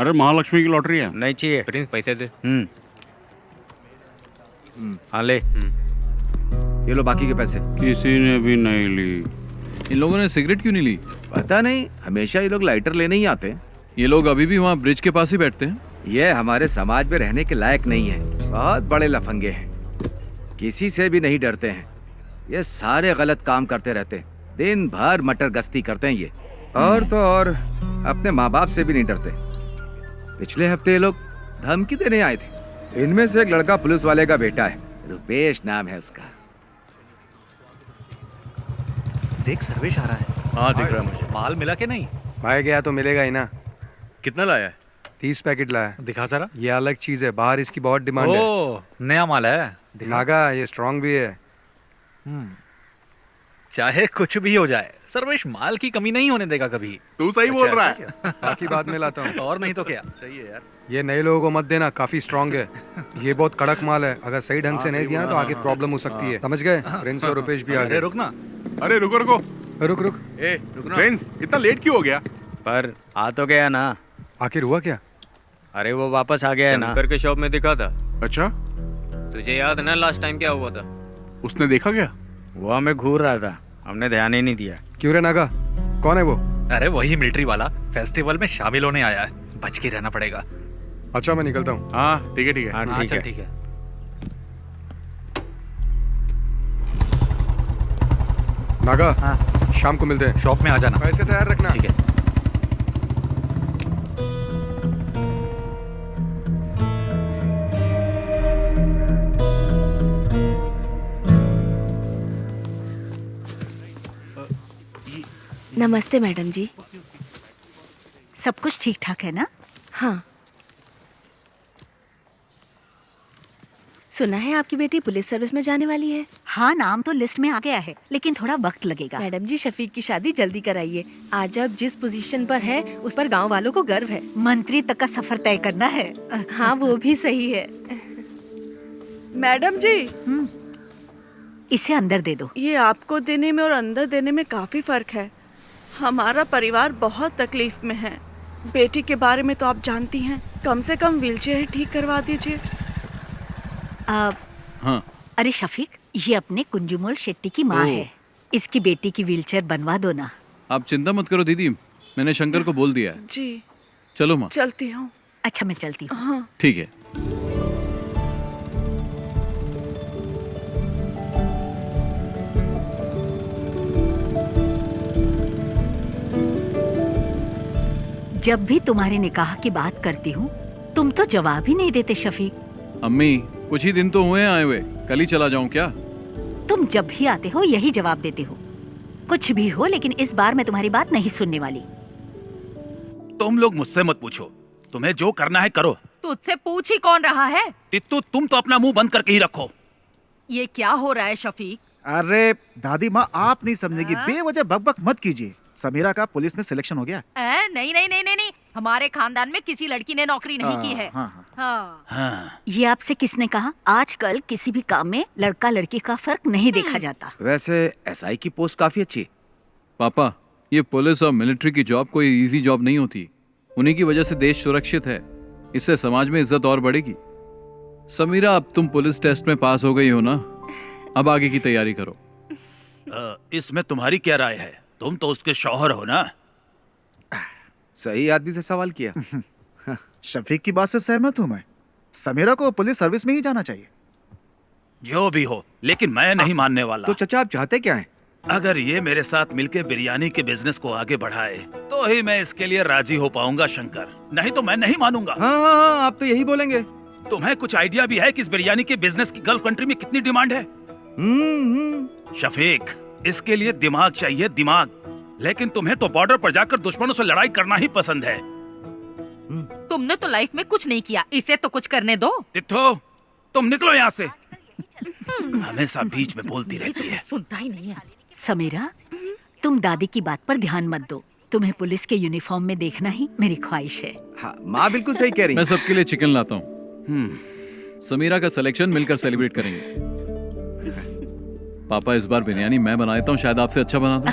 अरे महालक्ष्मी की लॉटरी है। नहीं चाहिए। प्रिंस पैसे दे। हाँ ले। ये लो बाकी के पैसे। किसी ने भी नहीं ली। इन लोगों ने सिगरेट क्यों नहीं ली? पता नहीं, हमेशा ये लोग लाइटर लेने ही आते हैं। ये लोग अभी भी वहाँ ब्रिज के पास ही बैठते हैं। ये हमारे समाज में रहने के लायक नहीं है। बहुत बड़े लफंगे हैं, किसी से भी नहीं डरते हैं। ये सारे गलत काम करते रहते हैं, दिन भर मटर गश्ती करते हैं ये। और तो और अपने माँ बाप से भी नहीं डरते। पिछले हफ्ते ये लोग धमकी देने आए थे। इनमें से एक लड़का पुलिस वाले का बेटा है, रुपेश नाम है उसका। देख सर्वेश आ रहा है। हाँ दिख रहा है मुझे। माल मिला के नहीं? भाई गया तो मिलेगा ही ना। कितना लाया है? 30 पैकेट लाया। दिखा जरा। ये अलग चीज है, बाहर इसकी बहुत डिमांड है। ओ नया माल है। दिखा। नागा ये स्ट्रांग भी है। चाहे कुछ भी हो जाए, सर्वेश माल की कमी नहीं होने देगा कभी। तू सही बोल रहा ऐसा है। बाकी बाद में लाता हूँ। और नहीं तो क्या। सही है यार। ये नए लोगों को मत देना, काफी स्ट्रांग है। ये बहुत कड़क माल है, अगर सही ढंग से नहीं दिया ना तो आगे प्रॉब्लम हो सकती है। समझ गए? प्रिंस और रुपेश भी आ अरे गए। रुक ना। अरे रुको रुको रुक रुक। ए रुकना। प्रिंस इतना लेट क्यों हो गया? पर आ तो गया ना। आखिर हुआ क्या? अरे वो वापस आ गया है ना। शंकर के शॉप में दिखा था। अच्छा, तुझे याद है ना लास्ट टाइम क्या हुआ था? उसने देखा क्या? वो हमें घूर रहा था, हमने ध्यान ही नहीं दिया। क्यों रे नागा, कौन है वो? अरे वही मिलिट्री वाला फेस्टिवल में शामिल होने आया है, बच के रहना पड़ेगा। अच्छा मैं निकलता हूँ। हाँ ठीक है ठीक है। हाँ हाँ ठीक चल है। ठीक है। नागा हाँ शाम को मिलते हैं। शॉप में आ जाना। पैसे तैयार रखना। ठीक है। नमस्ते मैडम जी। सब कुछ ठीक ठाक है ना? हाँ, सुना है आपकी बेटी पुलिस सर्विस में जाने वाली है। हाँ, नाम तो लिस्ट में आ गया है, लेकिन थोड़ा वक्त लगेगा। मैडम जी, शफीक की शादी जल्दी कराइए। आज अब जिस पोजीशन पर है उस पर गांव वालों को गर्व है। मंत्री तक का सफर तय करना है। हाँ वो भी सही है। मैडम जी, इसे अंदर दे दो। ये आपको देने में और अंदर देने में काफी फर्क है। हमारा परिवार बहुत तकलीफ में है। बेटी के बारे में तो आप जानती हैं, कम से कम व्हीलचेयर ठीक करवा दीजिए। हाँ अरे शफीक, ये अपने कुंजुमोल शेट्टी की माँ है। इसकी बेटी की व्हीलचेयर बनवा दो ना। आप चिंता मत करो दीदी, मैंने शंकर को बोल दिया है। जी चलो माँ। चलती हूँ। अच्छा मैं चलती हूँ। हाँ ठीक है। जब भी तुम्हारे निकाह की बात करती हूँ तुम तो जवाब ही नहीं देते शफीक। अम्मी कुछ ही दिन तो हुए हैं आए हुए, कल ही चला जाऊं क्या? तुम जब भी आते हो यही जवाब देते हो। कुछ भी हो, लेकिन इस बार मैं तुम्हारी बात नहीं सुनने वाली। तुम लोग मुझसे मत पूछो, तुम्हें जो करना है करो। तुझसे पूछ ही कौन रहा है? तित्तू तुम तो अपना मुंह बंद करके ही रखो। ये क्या हो रहा है शफीक? अरे दादी माँ, आप नहीं समझेगी, बेवजह बकबक मत कीजिए। समीरा का पुलिस में सिलेक्शन हो गया। नहीं नहीं नहीं नहीं नहीं, हमारे खानदान में किसी लड़की ने नौकरी नहीं की है। हाँ। ये आपसे किसने कहा? आजकल किसी भी काम में लड़का लड़की का फर्क नहीं देखा जाता। वैसे एसआई की पोस्ट काफी अच्छी है। पापा, ये पुलिस और मिलिट्री की जॉब कोई इजी जॉब नहीं होती। उन्हीं की वजह से देश सुरक्षित है, इससे समाज में इज्जत और बढ़ेगी। समीरा, अब तुम पुलिस टेस्ट में पास हो गई हो ना, अब आगे की तैयारी करो। इसमें तुम्हारी क्या राय है? तुम तो उसके शौहर हो ना। सही आदमी से सवाल किया। शफीक की बात से सहमत हूँ मैं। समीरा को पुलिस सर्विस में ही जाना चाहिए। जो भी हो, लेकिन मैं नहीं मानने वाला। तो चचा आप चाहते क्या हैं? अगर ये मेरे साथ मिलकर बिरयानी के बिजनेस को आगे बढ़ाए तो ही मैं इसके लिए राजी हो पाऊंगा शंकर, नहीं तो मैं नहीं मानूंगा। हाँ, आप तो यही बोलेंगे। तुम्हें कुछ आइडिया भी है कि इस बिरयानी के बिजनेस की गल्फ कंट्री में कितनी डिमांड है? शफीक, इसके लिए दिमाग चाहिए, दिमाग। लेकिन तुम्हें तो बॉर्डर पर जाकर दुश्मनों से लड़ाई करना ही पसंद है। तुमने तो लाइफ में कुछ नहीं किया, इसे तो कुछ करने दो। तित्थो, तुम निकलो यहाँ से। हमेशा बीच में बोलती रहती है। सुनता ही नहीं है। समीरा, तुम दादी की बात पर ध्यान मत दो। तुम्हें पुलिस के यूनिफॉर्म में देखना ही मेरी ख्वाहिश है। हाँ, माँ बिल्कुल सही कह रही मैं सबके लिए चिकन लाता हूँ। समीरा का सिलेक्शन मिलकर सेलिब्रेट करेंगे। पापा, इस बार बिरयानी मैं बनाता हूँ, शायद आपसे अच्छा बना दूं।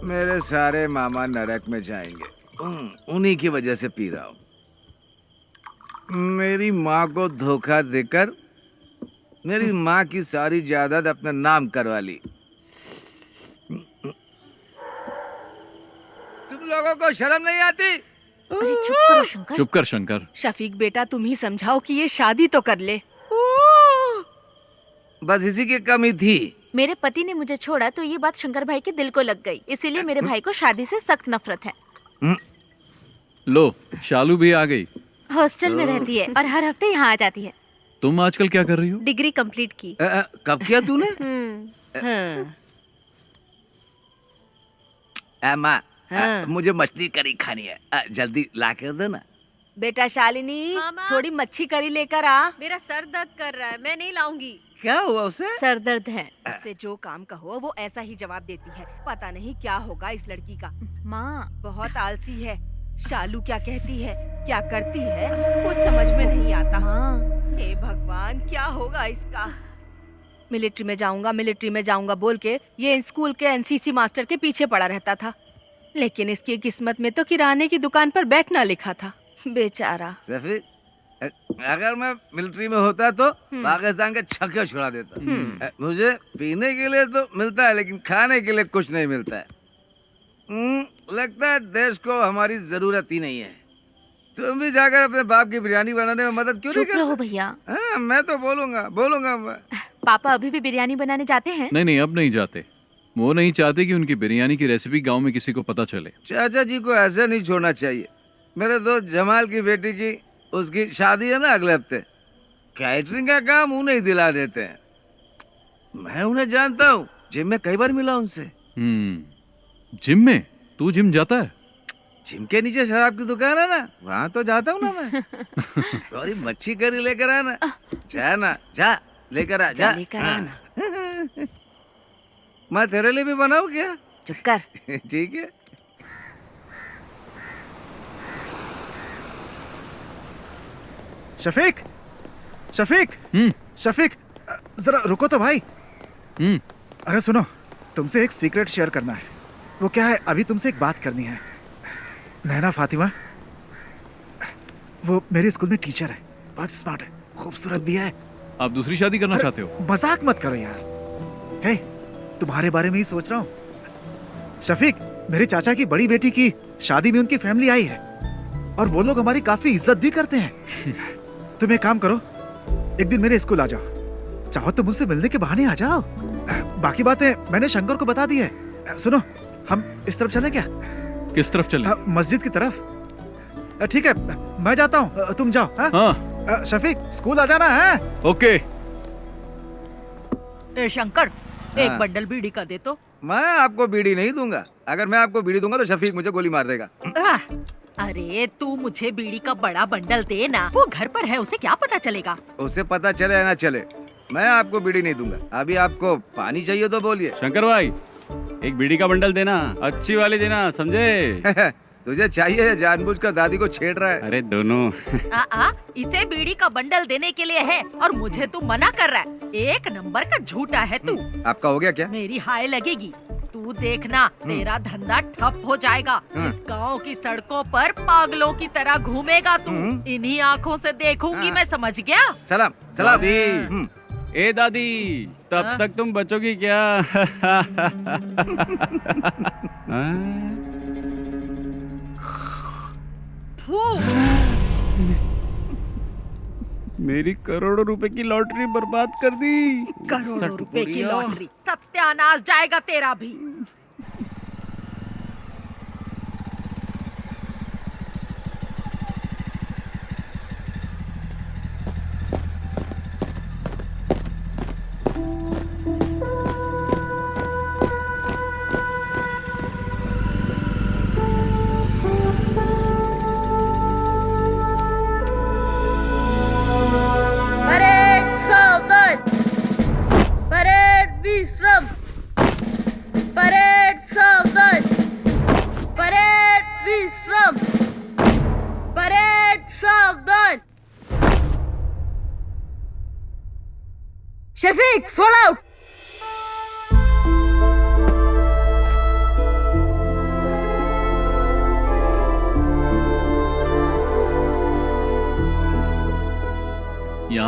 मेरे सारे मामा नरक में जाएंगे। उन्हीं की वजह से पी रहा हूँ। मेरी माँ को धोखा देकर मेरी माँ की सारी जायदाद अपने नाम करवा ली। तुम लोगों को शर्म नहीं आती? अरे चुप करो शंकर। चुप कर शंकर। शफीक बेटा तुम ही समझाओ कि ये शादी तो कर ले। बस इसी की कमी थी। मेरे पति ने मुझे छोड़ा तो ये बात शंकर भाई के दिल को लग गई, इसीलिए मेरे भाई को शादी से सख्त नफरत है। लो शालू भी आ गई। हॉस्टल में रहती है और हर हफ्ते यहाँ आ जाती है। तुम आजकल क्या कर रही हो? डिग्री कंप्लीट की। कब किया तूने? माँ मुझे मछली करी खानी है, जल्दी ला कर दो ना। बेटा शालिनी थोड़ी मच्छी करी लेकर आ। मेरा सर दर्द कर रहा है, मैं नहीं लाऊंगी। क्या हुआ उसे? सर दर्द है। उससे जो काम कहो वो ऐसा ही जवाब देती है। पता नहीं क्या होगा इस लड़की का। माँ बहुत आलसी है। शालू क्या कहती है क्या करती है कुछ समझ में नहीं आता। हे भगवान क्या होगा इसका। मिलिट्री में जाऊंगा बोल के ये स्कूल के एनसीसी मास्टर के पीछे पड़ा रहता था, लेकिन इसकी किस्मत में तो किराने की दुकान पर बैठना लिखा था। बेचारा। अगर मैं मिलिट्री में होता तो पाकिस्तान के छक्के छुड़ा देता। मुझे पीने के लिए तो मिलता है लेकिन खाने के लिए कुछ नहीं मिलता है। लगता है देश को हमारी जरूरत ही नहीं है। तुम भी जाकर अपने बाप की बिरयानी बनाने में मदद क्यों नहीं करते? चुप रहो भैया। मैं तो बोलूंगा मैं। पापा अभी भी बिरयानी बनाने जाते हैं? नहीं अब नहीं जाते। वो नहीं चाहते कि उनकी बिरयानी की रेसिपी गांव में किसी को पता चले। चाचा जी को ऐसे नहीं छोड़ना चाहिए। मेरे दोस्त जमाल की बेटी की उसकी शादी है ना अगले हफ्ते। कैटरिंग का काम उन्हें ही दिला देते हैं। मैं उन्हें जानता हूँ, जिम में कई बार मिला उनसे। जिम में? तू जिम जाता है? जिम के नीचे शराब की दुकान है ना, वहाँ तो जाता हूँ ना मैं। थोड़ी मच्छी करी लेकर आना। जा लेकर आ जा। मैं तेरे लिए भी बनाऊँ क्या? चुप कर। ठीक है। शफीक शफीक जरा रुको तो भाई। अरे सुनो, तुमसे एक सीक्रेट शेयर करना है। वो क्या है, अभी तुमसे एक बात करनी है। नैना फातिमा, वो मेरे स्कूल में टीचर है, बहुत स्मार्ट है, खूबसूरत भी है। आप दूसरी शादी करना चाहते हो? मजाक मत करो यार। हे, तुम्हारे बारे में ही सोच रहा हूँ। शफीक, मेरे चाचा की बड़ी बेटी की शादी में उनकी फैमिली आई है और वो लोग हमारी काफी इज्जत भी करते हैं। तुम एक काम करो, एक दिन मेरे स्कूल आ जाओ, चाहो तो मुझसे मिलने के बहाने आ जाओ। बाकी बातें मैंने शंकर को बता दी है। सुनो, हम इस तरफ चले क्या? किस तरफ चले? मस्जिद की तरफ। ठीक है, मैं जाता हूँ, तुम जाओ। हाँ? शफीक, स्कूल आ जाना है। ओके। शंकर, एक बंडल बीड़ी का दे तो। मैं आपको बीड़ी नहीं दूंगा। अगर मैं आपको बीड़ी दूंगा तो शफीक मुझे गोली मार देगा। अरे तू मुझे बीड़ी का बड़ा बंडल दे ना, वो घर पर है, उसे क्या पता चलेगा? उसे पता चले या ना चले, मैं आपको बीड़ी नहीं दूंगा। अभी आपको पानी चाहिए तो बोलिए। शंकर भाई, एक बीड़ी का बंडल देना, अच्छी वाली देना, समझे? तुझे चाहिए या जानबूझकर दादी को छेड़ रहा है? अरे दोनों। इसे बीड़ी का बंडल देने के लिए है और मुझे तू मना कर रहा है। एक नंबर का झूठा है तू। आपका हो गया क्या? मेरी हाय लगेगी। तू देखना, तेरा धंधा ठप हो जाएगा। इस गांव की सड़कों पर पागलों की तरह घूमेगा तू। इन्हीं आँखों से देखूंगी मैं, समझ गया? सलाम। दादी, ए दादी, तब तक तुम बचोगी क्या? मेरी करोड़ों रुपए की लॉटरी बर्बाद कर दी। करोड़ों रुपए की लॉटरी, सत्यानाश जाएगा तेरा भी। विश्राम। परेड सावधान। परेड विश्राम। परेड सावधान। Shafiq, fall out.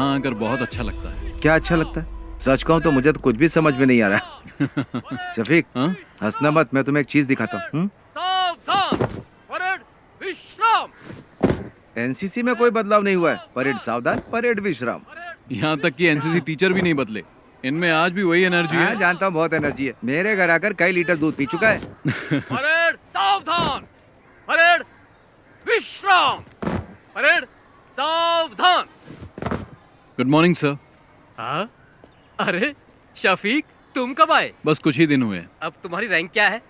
यहाँ आकर बहुत अच्छा लगता है। क्या अच्छा लगता है? सच कहूँ तो मुझे तो कुछ भी समझ में नहीं आ रहा। शफीक, हंसना मत, मैं तुम्हें एक चीज दिखाता हूँ। एनसीसी में कोई बदलाव नहीं हुआ है। परेड सावधान, परेड विश्राम। यहाँ तक कि एनसीसी टीचर भी नहीं बदले, इनमें आज भी वही एनर्जी है। जानता हूँ, बहुत एनर्जी है। मेरे घर आकर कई लीटर दूध पी चुका है। परेड सावधान, परेड विश्राम, परेड सावधान। Good morning sir. हाँ? अरे शफीक, तुम कब आए? बस कुछ ही दिन हुए हैं। अब तुम्हारी रैंक क्या है?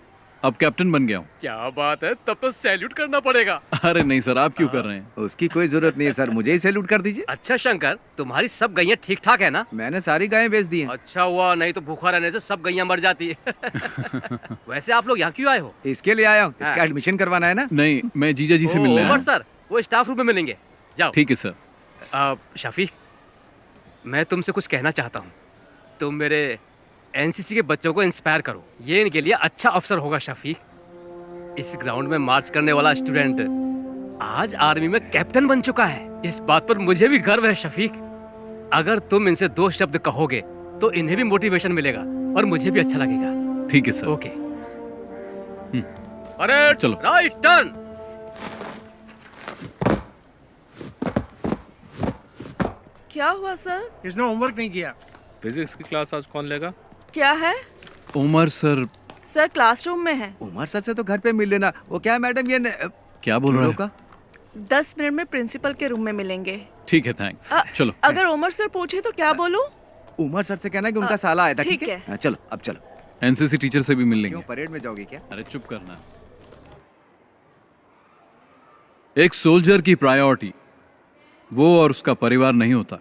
अब कैप्टन बन गया हूँ। क्या बात है, तब तो सैल्यूट करना पड़ेगा। अरे नहीं सर, आप क्यों कर रहे हैं? उसकी कोई जरूरत नहीं है सर, मुझे ही सैल्यूट कर दीजिए। अच्छा शंकर, तुम्हारी सब गैया ठीक ठाक है ना? मैंने सारी गायें बेच दी हैं। अच्छा हुआ, नहीं तो भूखा रहने से सब गैया मर जाती है। वैसे आप लोग यहाँ क्यों आए हो? इसके लिए आया हूँ, इसका एडमिशन करवाना है ना। नहीं, मैं जीजा जी से मिलने आया उमर हूँ। सर, वो स्टाफ रूम में मिलेंगे, जाओ। ठीक है सर। शफीक, मैं तुमसे कुछ कहना चाहता हूँ। तुम मेरे एनसीसी के बच्चों को इंस्पायर करो, ये इनके लिए अच्छा अवसर होगा। शफीक, इस ग्राउंड में मार्च करने वाला स्टूडेंट आज आर्मी में कैप्टन बन चुका है। इस बात पर मुझे भी गर्व है। शफीक, अगर तुम इनसे 2 शब्द कहोगे तो इन्हें भी मोटिवेशन मिलेगा और मुझे भी अच्छा लगेगा। ठीक है सर। ओके। अरे चलो। Right turn. क्या हुआ सर? इसने होमवर्क नहीं किया। फिजिक्स की क्लास आज कौन लेगा? क्या है? उमर सर। सर क्लासरूम में है। उमर सर से तो घर पे मिल लेना। वो क्या है मैडम, ये क्या बोल रहे हैं? 10 मिनट में प्रिंसिपल के रूम में मिलेंगे। ठीक है, थैंक्स। चलो। अगर उमर सर पूछे तो क्या बोलूं? उमर सर से कहना कि उनका साला आया था। ठीक ठीक है, चलो अब चलो। एनसीसी टीचर से भी मिल लेंगे। क्यों, परेड में जाओगे क्या? अरे चुप करना। एक सोल्जर की प्रायोरिटी वो और उसका परिवार नहीं होता।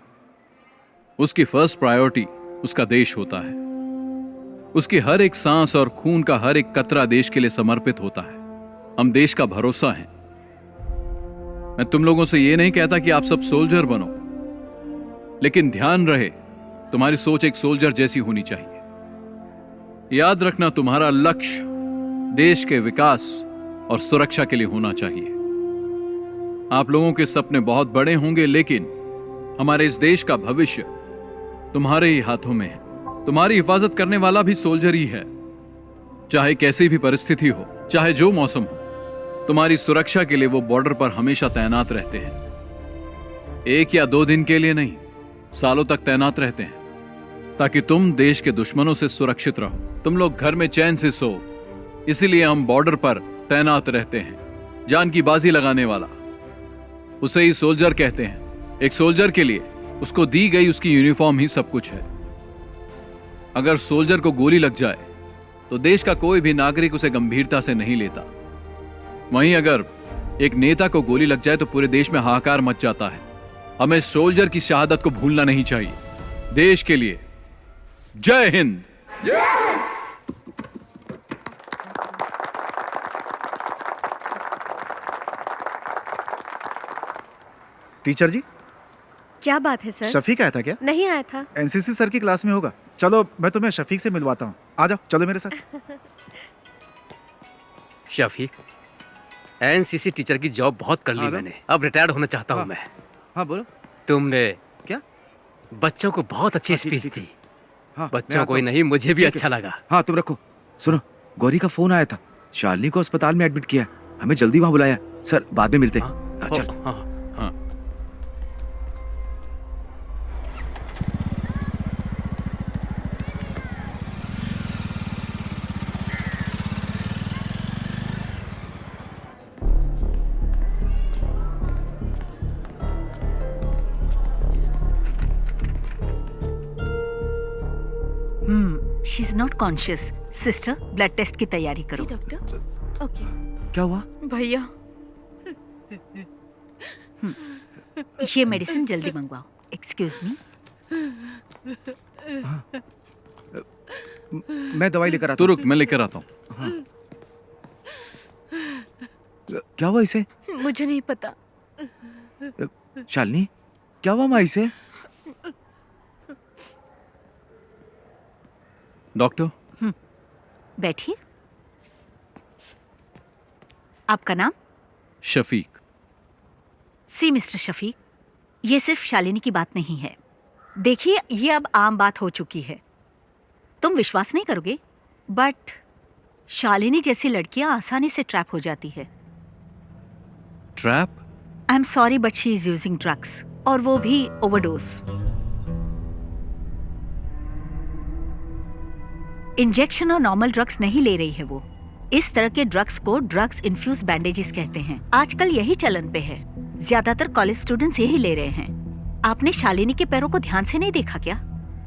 उसकी फर्स्ट प्रायोरिटी उसका देश होता है। उसकी हर एक सांस और खून का हर एक कतरा देश के लिए समर्पित होता है। हम देश का भरोसा हैं। मैं तुम लोगों से यह नहीं कहता कि आप सब सोल्जर बनो, लेकिन ध्यान रहे तुम्हारी सोच एक सोल्जर जैसी होनी चाहिए। याद रखना, तुम्हारा लक्ष्य देश के विकास और सुरक्षा के लिए होना चाहिए। आप लोगों के सपने बहुत बड़े होंगे, लेकिन हमारे इस देश का भविष्य तुम्हारे ही हाथों में है। तुम्हारी हिफाजत करने वाला भी सोल्जर ही है। चाहे कैसी भी परिस्थिति हो, चाहे जो मौसम हो, तुम्हारी सुरक्षा के लिए वो बॉर्डर पर हमेशा तैनात रहते हैं। 1 या 2 दिन के लिए नहीं, सालों तक तैनात रहते हैं, ताकि तुम देश के दुश्मनों से सुरक्षित रहो, तुम लोग घर में चैन से सो। इसीलिए हम बॉर्डर पर तैनात रहते हैं। जान की बाजी लगाने वाला, उसे ही सोल्जर कहते हैं। एक सोल्जर के लिए उसको दी गई उसकी यूनिफॉर्म ही सब कुछ है। अगर सोल्जर को गोली लग जाए तो देश का कोई भी नागरिक उसे गंभीरता से नहीं लेता। वहीं अगर एक नेता को गोली लग जाए तो पूरे देश में हाहाकार मच जाता है। हमें सोल्जर की शहादत को भूलना नहीं चाहिए। देश के लिए जय हिंद। टीचर जी, क्या बात है सर? शफीक आया था क्या? नहीं आया था। एनसीसी सर की क्लास में होगा। चलो मैं तुम्हें शफीक से मिलवाता हूँ। आ जाओ, चलो मेरे साथ। शफीक, एनसीसी टीचर की जॉब बहुत कर ली मैंने, अब रिटायर्ड होना चाहता हूँ मैं। हाँ बोलो। तुमने क्या बच्चों को बहुत अच्छी स्पीच दी। हाँ, बच्चों को ही नहीं, मुझे भी अच्छा लगा। हाँ तुम रखो। सुनो, गौरी का फोन आया था। शालिनी को अस्पताल में एडमिट किया, हमें जल्दी वहां बुलाया। सर बाद में मिलते हैं। चल। हाँ। She is not conscious. Sister, blood test की तैयारी करो। डॉक्टर। ओके। क्या हुआ? भैया, ये मेडिसिन जल्दी मंगवाओ। Excuse me. मैं दवाई लेकर आता हूँ। तो रुक, मैं लेकर आता हूँ। हाँ। क्या हुआ इसे? मुझे नहीं पता। शालिनी, क्या हुआ माँ इसे? डॉक्टर। बैठिए। आपका नाम? शफीक। सी मिस्टर शफीक, ये सिर्फ शालिनी की बात नहीं है, देखिए, ये अब आम बात हो चुकी है। तुम विश्वास नहीं करोगे, बट शालिनी जैसी लड़कियां आसानी से ट्रैप हो जाती है। Trap? I am sorry but she is using drugs, और वो भी ओवरडोज। इंजेक्शन और नॉर्मल ड्रग्स नहीं ले रही है वो। इस तरह के ड्रग्स को ड्रग्स इन्फ्यूज बैंडेजेस कहते हैं। आजकल यही चलन पे है। ज्यादातर कॉलेज स्टूडेंट्स यही ले रहे हैं। आपने शालिनी के पैरों को ध्यान से नहीं देखा क्या?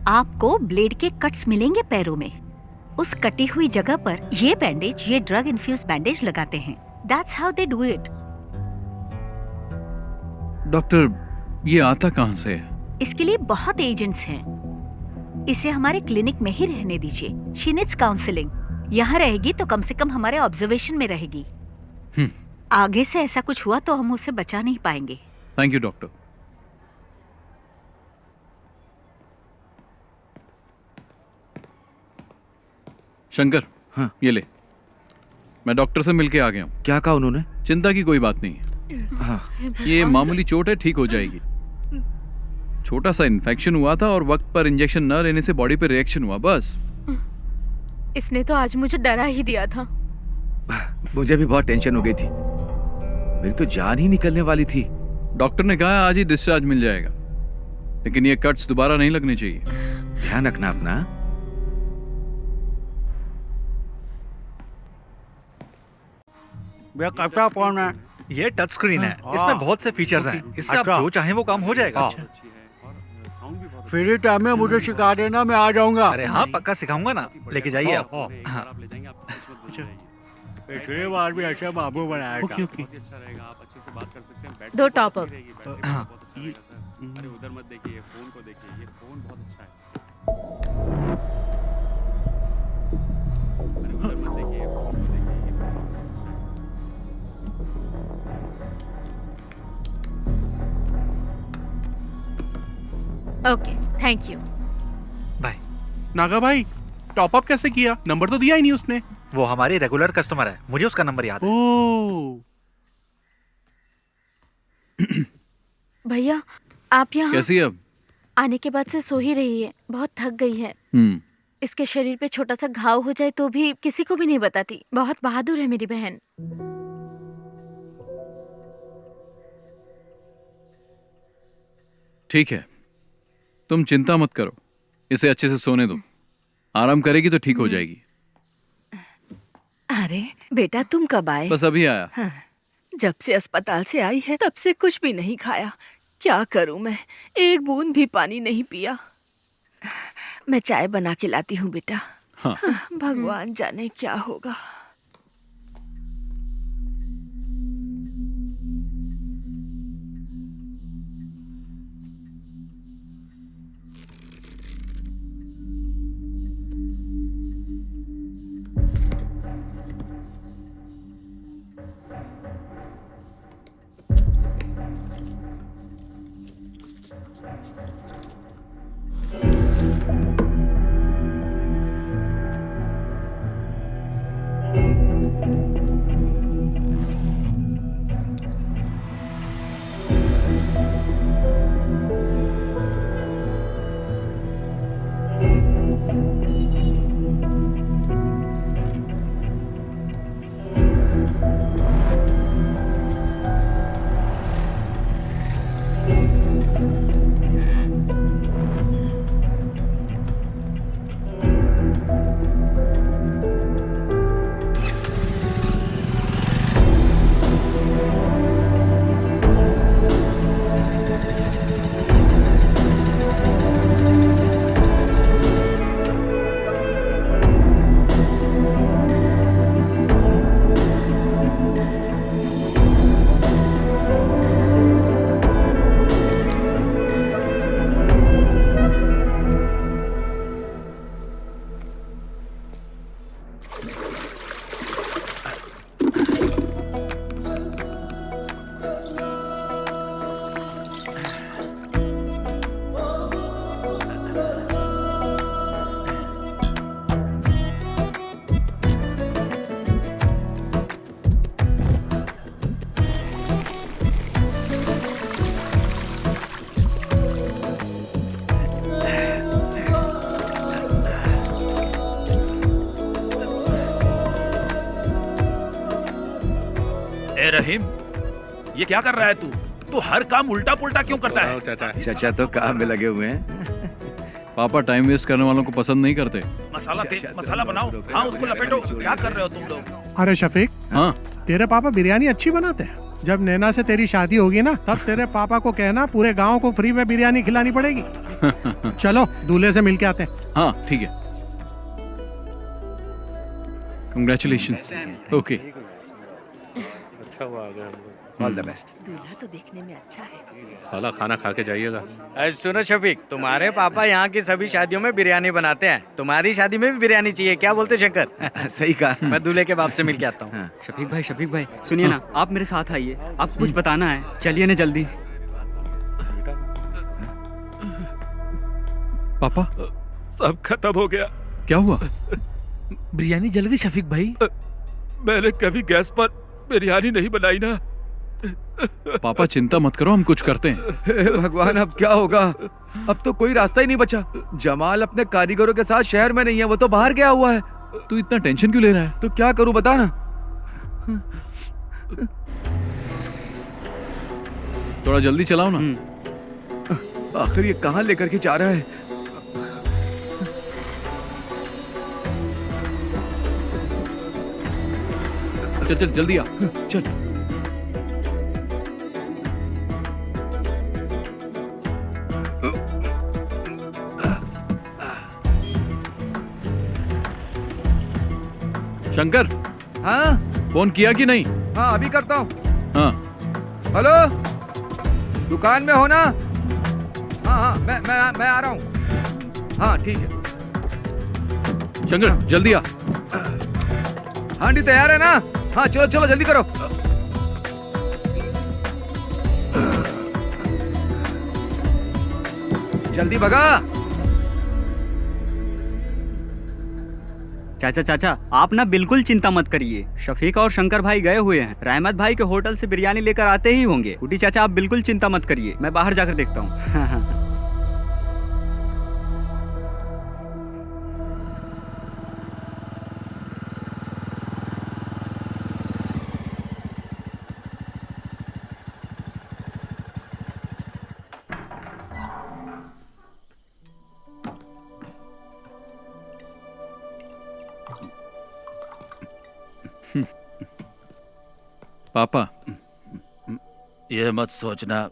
आपको ब्लेड के कट्स मिलेंगे पैरों में। उस कटी हुई जगह पर ये बैंडेज, ये ड्रग इन्फ्यूज बैंडेज लगाते हैं। That's how they do it. Doctor, ये आता कहाँ से है? इसके लिए बहुत एजेंट्स हैं। इसे हमारे क्लिनिक में ही रहने दीजिए। She needs counselling. यहाँ रहेगी तो कम से कम हमारे ऑब्जर्वेशन में रहेगी। आगे से ऐसा कुछ हुआ तो हम उसे बचा नहीं पाएंगे। Thank you doctor. शंकर, हाँ। ये ले। मैं डॉक्टर से मिलके आ गया हूँ। क्या कहा उन्होंने? चिंता की कोई बात नहीं है। हाँ। ये मामूली चोट है, ठीक हो जाएगी। छोटा सा इन्फेक्शन हुआ था और वक्त पर इंजेक्शन न लेने से बॉडी पे रिएक्शन हुआ, बस। इसने तो आज मुझे डरा ही दिया था। मुझे भी बहुत टेंशन हो गई थी। मेरी तो जान ही निकलने वाली थी। डॉक्टर ने कहा आज ही डिस्चार्ज मिल जाएगा, लेकिन ये कट्स दोबारा नहीं लगने चाहिए। ध्यान रखना अपना। भैया कैसा फोन है? ये टच स्क्रीन है, इसमें बहुत से फीचर्स हैं। इससे आप जो चाहें वो काम हो जाएगा। फ्री टाइम में मुझे सिखा देना, मैं आ जाऊंगा। अरे हाँ, पक्का सिखाऊंगा ना। लेके जाइए आप। हाँ। पिछले बार भी ऐसा बाबू बनाया था। अच्छा रहेगा, आप अच्छे से बात कर सकते हैं। 2 टॉप अप। हाँ। अरे उधर मत देखिए, फोन को देखिए। ये फोन बहुत अच्छा है। अरे उधर मत देखिए, फोन को देखिए। ये फोन बहुत अच्छा है। Okay, thank you. Bye. Naga भाई, टॉप अप कैसे किया? नंबर तो दिया ही नहीं उसने। वो हमारी रेगुलर कस्टमर है, मुझे उसका नंबर याद है। ओह। भैया, आप यहाँ कैसी है अब? आने के बाद से सो ही रही है। बहुत थक गई है। इसके शरीर पे छोटा सा घाव हो जाए तो भी किसी को भी नहीं बताती। बहुत बहादुर है मेरी बहन। ठीक है, तुम चिंता मत करो, इसे अच्छे से सोने दो। आराम करेगी तो ठीक हो जाएगी। अरे बेटा, तुम कब आए? बस अभी आया। हाँ, जब से अस्पताल से आई है तब से कुछ भी नहीं खाया। क्या करूं मैं, एक बूंद भी पानी नहीं पिया। मैं चाय बना के लाती हूँ बेटा। हाँ। भगवान जाने क्या होगा। ए रहीम, ये क्या कर रहा है तू? तू हर काम उल्टा पुल्टा क्यों करता है? चाचा तो काम में लगे हुए हैं। पापा टाइम वेस्ट करने वालों को पसंद नहीं करते। मसाला बनाओ। हाँ, उसको लपेटो। क्या कर रहे हो तुम लोग? अरे शफीक, हाँ तेरे पापा बिरयानी अच्छी बनाते हैं। जब नैना से तेरी शादी होगी ना, तब तेरे पापा को कहना पूरे गांव को फ्री में बिरयानी खिलानी पड़ेगी। चलो दूल्हे से मिल के आते हैं। हाँ ठीक है। कंग्रेचुलेशन। ओके, अच्छा हुआ आ गया। All the best. दूल्हा तो देखने में अच्छा है। साला खाना खा के जाइएगा। सुनो शफीक, तुम्हारे पापा यहाँ की सभी शादियों में बिरयानी बनाते हैं। तुम्हारी शादी में भी बिरयानी चाहिए, क्या बोलते शंकर? सही कहा। मैं दूल्हे के बाप से मिल के आता हूँ। शफीक भाई सुनिए ना, आप मेरे साथ आइए, आपको कुछ बताना है। चलिए ना जल्दी। पापा सब खत्म हो गया। क्या हुआ? बिरयानी जल गई शफीक भाई। मैंने कभी गैस पर बिरयानी नहीं बनाई ना। पापा चिंता मत करो, हम कुछ करते हैं। हे भगवान, अब क्या होगा? अब तो कोई रास्ता ही नहीं बचा। जमाल अपने कारीगरों के साथ शहर में नहीं है, वो तो बाहर गया हुआ है। तू इतना टेंशन क्यों ले रहा है? तो क्या करूं बता ना। थोड़ा जल्दी चलाओ ना। आखिर ये कहाँ लेकर के जा रहा है? चल चल जल्दी आ। चल। शंकर, हाँ फोन किया कि नहीं? हाँ अभी करता हूँ। हाँ हेलो, दुकान में हो ना? हाँ हाँ मैं आ रहा हूँ। हाँ ठीक है। शंकर जल्दी आ। हांडी तैयार है ना? हाँ चलो चलो जल्दी करो। जल्दी भगा। चाचा आप ना बिल्कुल चिंता मत करिए। शफीक और शंकर भाई गए हुए हैं, रहमत भाई के होटल से बिरयानी लेकर आते ही होंगे। कुटी चाचा आप बिल्कुल चिंता मत करिए, मैं बाहर जाकर देखता हूँ। पापा, ये मत सोचना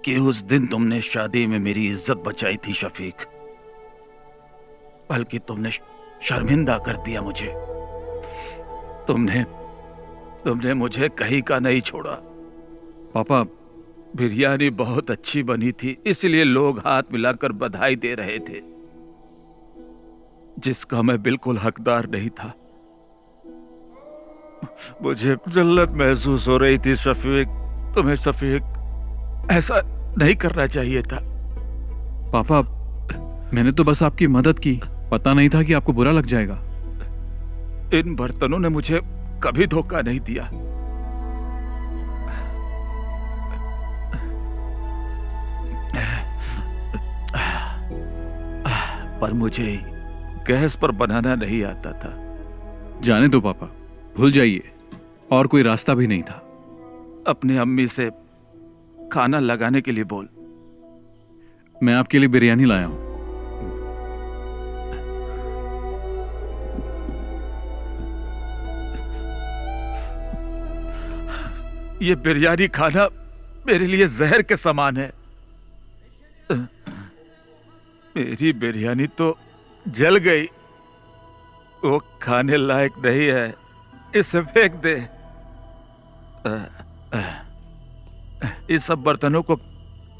कि उस दिन तुमने शादी में मेरी इज्जत बचाई थी शफीक, बल्कि तुमने शर्मिंदा कर दिया मुझे। तुमने मुझे कहीं का नहीं छोड़ा। पापा बिरयानी बहुत अच्छी बनी थी, इसलिए लोग हाथ मिलाकर बधाई दे रहे थे, जिसका मैं बिल्कुल हकदार नहीं था। मुझे जल्लत महसूस हो रही थी शफीक। तुम्हें शफीक ऐसा नहीं करना चाहिए था। पापा, मैंने तो बस आपकी मदद की, पता नहीं था कि आपको बुरा लग जाएगा। इन बर्तनों ने मुझे कभी धोखा नहीं दिया। पर मुझे गैस पर बनाना नहीं आता था। जाने दो पापा, भूल जाइए, और कोई रास्ता भी नहीं था। अपने अम्मी से खाना लगाने के लिए बोल। मैं आपके लिए बिरयानी लाया हूं। ये बिरयानी खाना मेरे लिए जहर के समान है। मेरी बिरयानी तो जल गई, वो खाने लायक नहीं है, इसे फेंक दे। इस सब बर्तनों को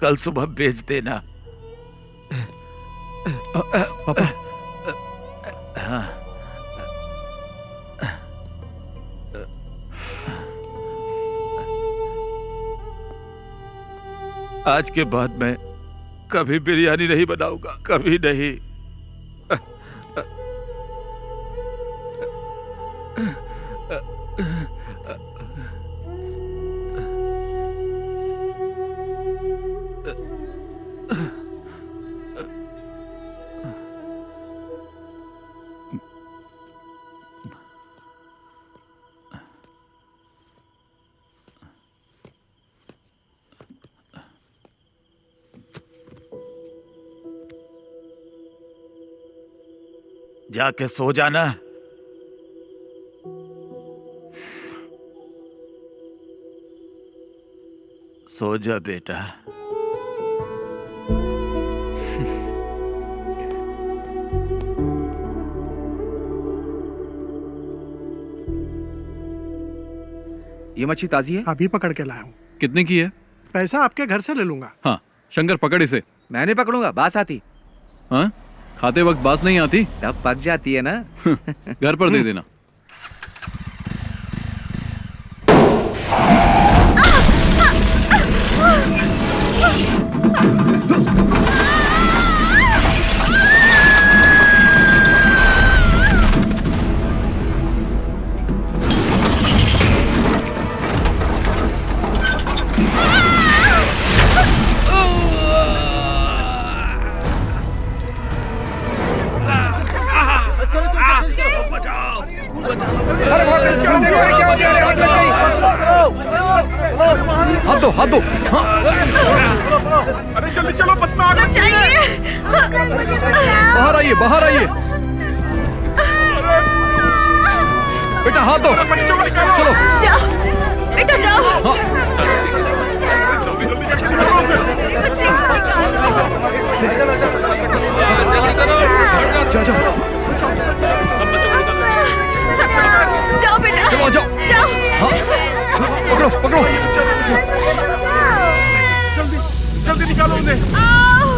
कल सुबह बेच देना। पापा, हाँ। आज के बाद मैं कभी बिरयानी नहीं बनाऊंगा, कभी नहीं। जाके सो जाना। सो जा बेटा। ये मच्छी ताजी है? अभी पकड़ के लाया हूँ। कितने की है? पैसा आपके घर से ले लूंगा। हाँ शंकर पकड़ इसे। मैं नहीं पकड़ूंगा, बास आती। हाँ खाते वक्त बास नहीं आती? तब पक जाती है ना। घर पर दे देना। हाथ दो, हाथ दो। हाँ। अरे जल्दी चलो, बस में आग लग गई है। बाहर आइए, बाहर आइए। बेटा हाथ दो। चलो जाओ बेटा जाओ। हाँ। जाओ जाओ जाओ बेटा चलो जाओ। जाओ। हाँ पकड़ो पकड़ो। जल्दी जल्दी निकालो उन्हें। आओ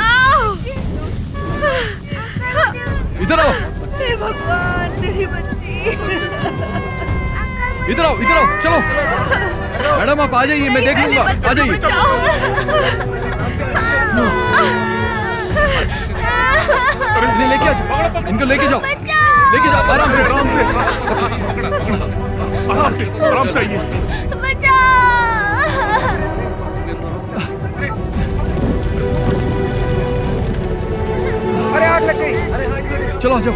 आओ। इधर आओ, हे भगवान तेरी बच्ची। इधर आओ, इधर आओ। चलो मैडम आप आ जाइए, मैं देख लूंगा। आ जाइए। इन्हें लेके आ जाओ, इनको लेके जाओ, लेके जाओ आराम से, आराम से आराम से आराम से आइए। अरे आग लग गई। चलो आ जाओ।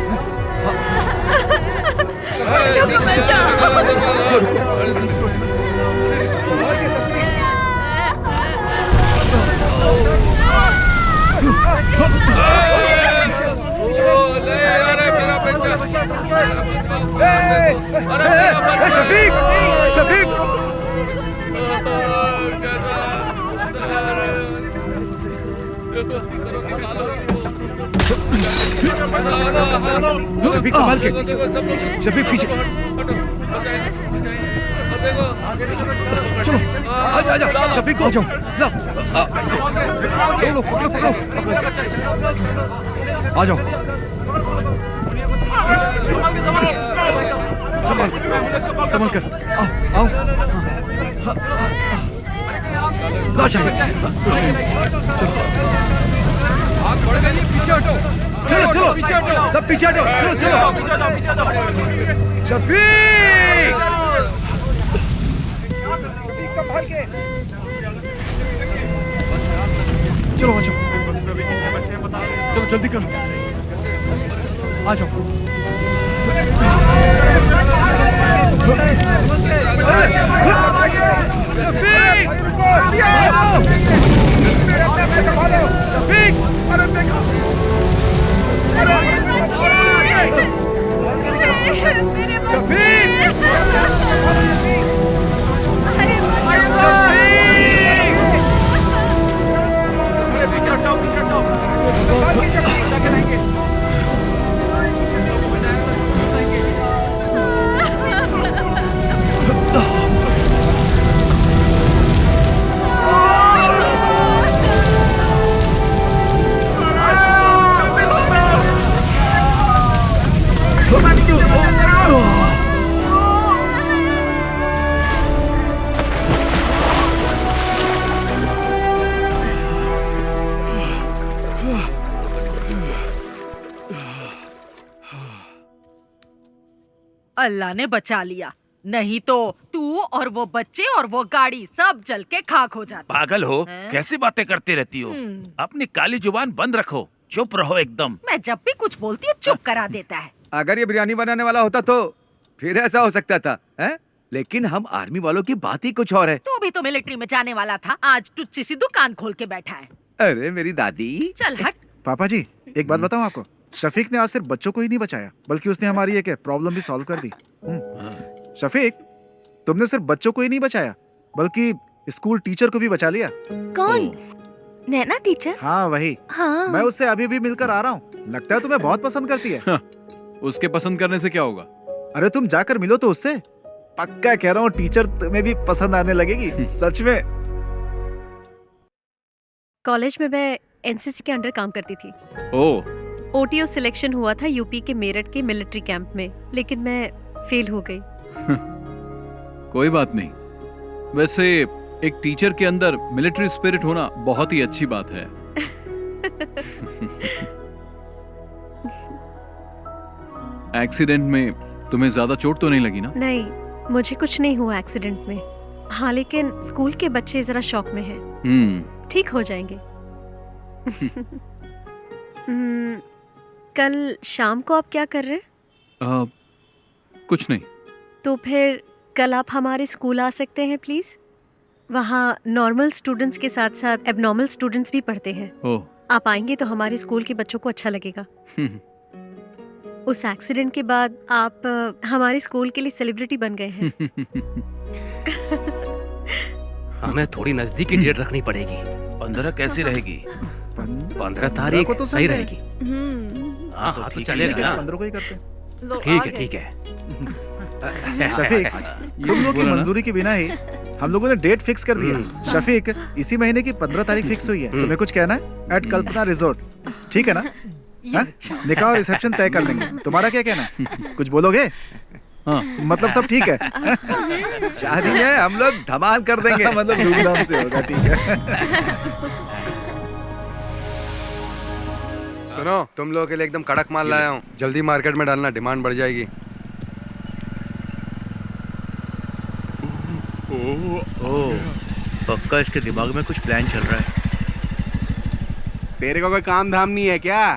शफीक शफीक शफीक संभाल के। शफीक पीछे चलो। आ जाओ शफीक को। आ जाओ लो पकड़ो पकड़ो। आ जाओ। संभल कर। आओ आओ। लो शफीक। आग बढ़ गई, पीछे हटो। चलो चलो सब पीछे हटो। चलो चलो शफीक संभाल के। चलो आ जाओ। चलो जल्दी करो। आ जाओ। अल्लाह ने बचा लिया, नहीं तो तू और वो बच्चे और वो गाड़ी सब जल के खाक हो जाते। पागल हो, कैसी बातें करती रहती हो? अपनी काली जुबान बंद रखो, चुप रहो एकदम। मैं जब भी कुछ बोलती हूँ चुप करा देता है। अगर ये बिरयानी बनाने वाला होता तो फिर ऐसा हो सकता था, हैं? लेकिन हम आर्मी वालों की बात ही कुछ और है। तू भी तो मिलिट्री में जाने वाला था, आज टुच्ची सी दुकान खोल के बैठा है। अरे मेरी दादी। चल हट। पापा जी एक बात बताऊं आपको, शफीक ने आज सिर्फ बच्चों को ही नहीं बचाया, बल्कि उसने हमारी एक प्रॉब्लम भी सॉल्व कर दी। शफीक, तुमने सिर्फ बच्चों को ही नहीं बचाया, बल्कि स्कूल टीचर को भी बचा लिया। कौन? नैना टीचर? हाँ वही। हाँ। मैं उससे अभी भी मिलकर आ रहा हूँ। लगता है तुम्हें बहुत पसंद करती है। उसके पसंद करने से क्या होगा? अरे तुम जाकर मिलो तो उससे। पक्का कह रहा हूँ, टीचर तुम्हें भी पसंद आने लगेगी। सच में। कॉलेज में मैं एनसीसी के अंडर काम करती थी। ओह। ओटीओ सिलेक्शन हुआ था यूपी के मेरठ के मिलिट्री कैंप में, लेकिन मैं फेल हो गई। कोई बात नहीं। वैसे एक टीचर के अंदर मिलिट्री स्पिरिट होना बहुत ही अच्छी बात है। एक्सीडेंट में तुम्हें ज्यादा चोट तो नहीं लगी ना? नहीं, मुझे कुछ नहीं हुआ एक्सीडेंट में। हाँ, लेकिन स्कूल के बच्चे जरा शॉक में हैं। ठीक हो जाएंगे। कल शाम को आप क्या कर रहे हैं? कुछ नहीं। तो फिर कल आप हमारे स्कूल आ सकते हैं प्लीज? वहाँ नॉर्मल स्टूडेंट्स के साथ साथ एबनॉर्मल स्टूडेंट्स भी पढ़ते हैं। ओह। आप आएंगे तो हमारे स्कूल के बच्चों को अच्छा लगेगा। उस एक्सीडेंट के बाद आप हमारे स्कूल के लिए सेलिब्रिटी बन गए हैं। हमें थोड़ी नजदीकी डेट रखनी पड़ेगी। 15 कैसी रहेगी? 15 तारीख को तो सही संडे है। रहेगी। हाँ हाँ, तो चलेगा ठीक है, ना। 15 को ही करते हैं। ठीक है, ठीक है। शफीक, तुम लोग की मंजूरी के बिना ही हम लोगों ने डेट फिक्स कर दिया। शफीक, इसी महीने की 15 तारीख फिक्स हुई है। तुम्हें कुछ कहना है? एट कल्पना रिजॉर्ट, ठीक है ना? निकाह और रिसेप्शन तय कर लेंगे। तुम्हारा क्या कहना है? कुछ बोलोगे? हाँ। मतलब सब ठीक है? शादी में हम लोग धमाल कर देंगे। मतलब धूमधाम से होगा, ठीक है। सुनो, तुम लोगों के लिए एकदम कड़क माल लाया हूँ। जल्दी मार्केट में डालना, डिमांड बढ़ जाएगी। ओह, पक्का इसके दिमाग में कुछ प्लान चल रहा है। तेरे को कोई काम धाम नहीं है क्या?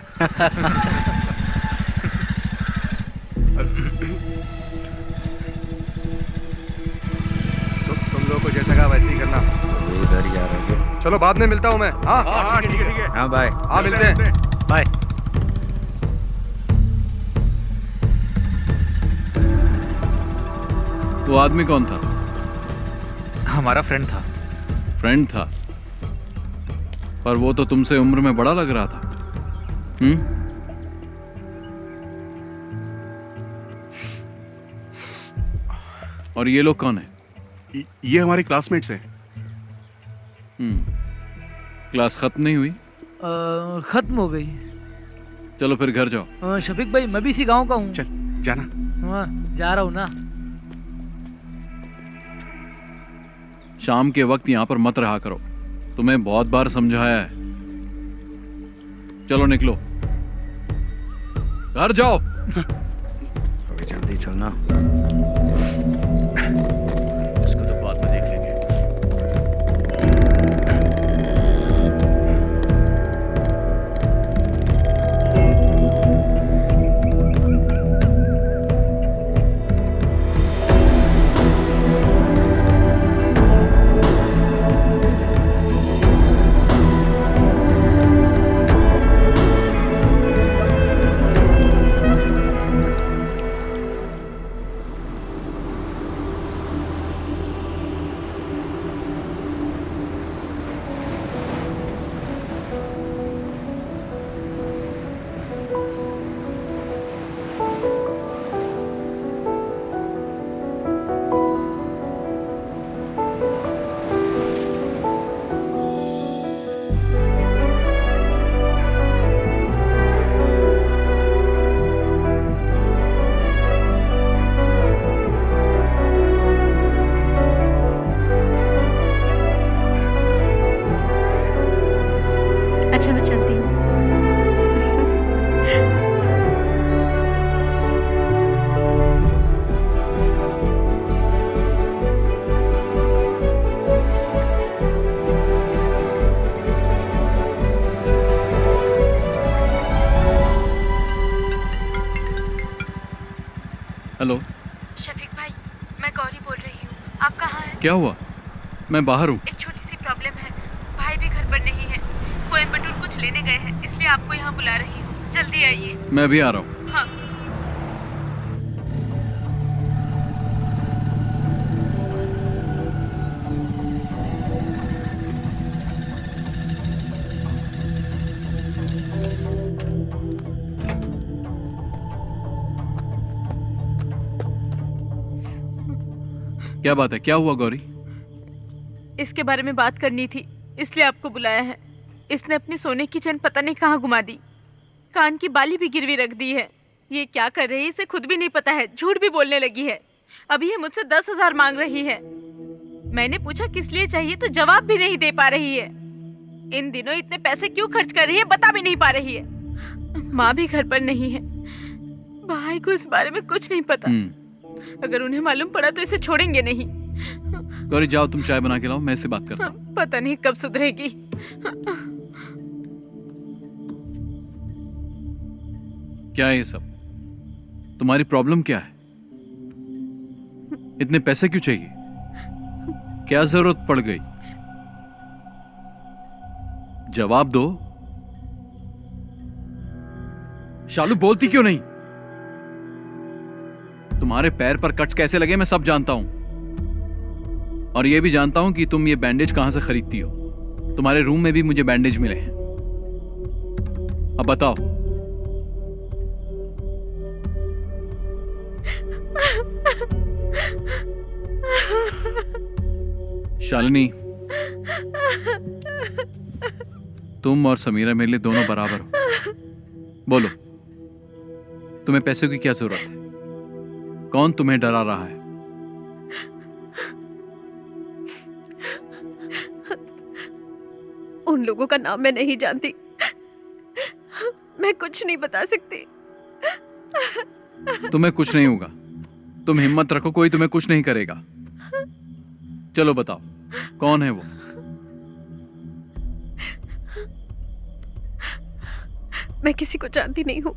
तुम लोगों को जैसा कहा वैसे ही करना। इधर ही आ रहे हैं। चलो बाद में मिलता हूँ मैं। हाँ ठीक है ठीक है। हाँ बाय। हाँ मिलते हैं। बाय। वो आदमी कौन था? हमारा फ्रेंड था। फ्रेंड था? पर वो तो तुमसे उम्र में बड़ा लग रहा था। और ये लोग कौन है? ये हमारे क्लासमेट्स हैं। क्लास खत्म नहीं हुई? खत्म हो गई। चलो फिर घर जाओ। शफीक भाई, मैं भी इसी गांव का हूँ। चल जाना। हाँ, जा रहा हूँ ना। शाम के वक्त यहाँ पर मत रहा करो, तुम्हें बहुत बार समझाया है। चलो निकलो, घर जाओ। अभी जल्दी चलना। इसको तो बाद में देख लेंगे। अच्छा, मैं चलती हूँ। हेलो। शफीक भाई, मैं गौरी बोल रही हूँ। आप कहाँ हैं? क्या हुआ? मैं बाहर हूँ। एक छोटी सी प्रॉब्लम है। भाई भी घर पर नहीं है। कोयम्बटूर कुछ लेने गए हैं, इसलिए आपको यहाँ बुला रही हूँ। जल्दी आइए। मैं भी आ रहा हूँ। हाँ। क्या बात है, क्या हुआ गौरी? इसके बारे में बात करनी थी, इसलिए आपको बुलाया है। इसने अपनी सोने की चेन पता नहीं कहाँ घुमा दी, कान की बाली भी गिरवी रख दी है। ये क्या कर रही है इसे खुद भी नहीं पता है, झूठ भी बोलने लगी है। अभी ये मुझसे 10,000 मांग रही है। मैंने पूछा किस लिए चाहिए तो जवाब भी नहीं दे पा रही है। इन दिनों इतने पैसे क्यों खर्च कर रही है बता भी नहीं पा रही है। माँ भी घर पर नहीं है, भाई को इस बारे में कुछ नहीं पता। अगर उन्हें मालूम पड़ा तो इसे छोड़ेंगे नहीं। गौरी जाओ, तुम चाय बना के लाओ, मैं इससे बात करता हूँ। पता नहीं कब सुधरेगी। क्या है ये सब? तुम्हारी प्रॉब्लम क्या है? इतने पैसे क्यों चाहिए? क्या जरूरत पड़ गई? जवाब दो। शालू बोलती क्यों नहीं? तुम्हारे पैर पर कट्स कैसे लगे मैं सब जानता हूं, और यह भी जानता हूं कि तुम ये बैंडेज कहां से खरीदती हो। तुम्हारे रूम में भी मुझे बैंडेज मिले हैं। अब बताओ। शालिनी, तुम और समीरा मेरे लिए दोनों बराबर हो। बोलो, तुम्हें पैसों की क्या जरूरत है? कौन तुम्हें डरा रहा है? उन लोगों का नाम मैं नहीं जानती, मैं कुछ नहीं बता सकती। तुम्हें कुछ नहीं होगा, तुम हिम्मत रखो, कोई तुम्हें कुछ नहीं करेगा। चलो बताओ, कौन है वो? मैं किसी को जानती नहीं हूँ,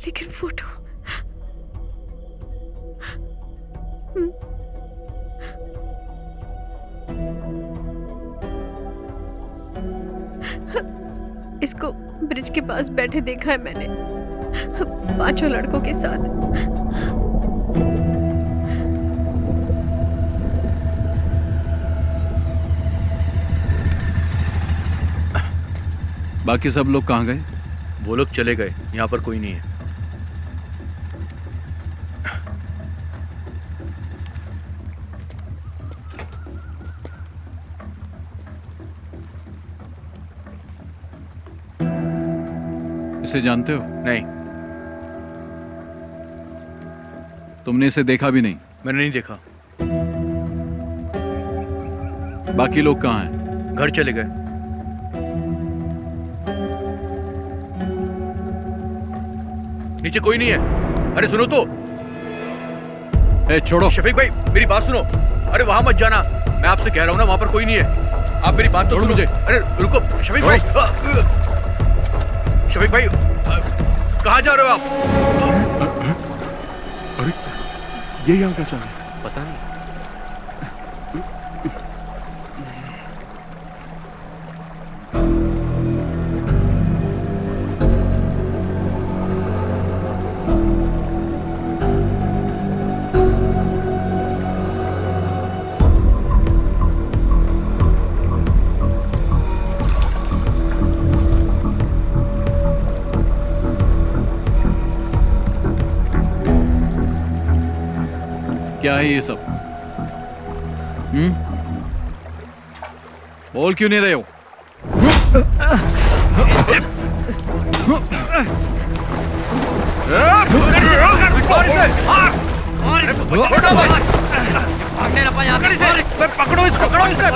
लेकिन फोटो इसको ब्रिज के पास बैठे देखा है मैंने, 5 लड़कों के साथ। बाकी सब लोग कहाँ गए? वो लोग चले गए, यहाँ पर कोई नहीं है। इसे जानते हो? नहीं। तुमने इसे देखा भी नहीं? मैंने नहीं देखा। बाकी लोग कहाँ हैं? घर चले गए। नीचे कोई नहीं है। अरे सुनो तो। छोड़ो। शफीक भाई मेरी बात सुनो। अरे वहां मत जाना, मैं आपसे कह रहा हूं ना, वहां पर कोई नहीं है। आप मेरी बात तो सुनो। मुझे। अरे रुको शफीक भाई। शफीक भाई कहाँ जा रहे हो आप? अरे ये यहाँ कैसा है? पता नहीं। क्या है ये सब? बोल क्यों नहीं रहे हो? पकड़ो इसको, पकड़ो इसे।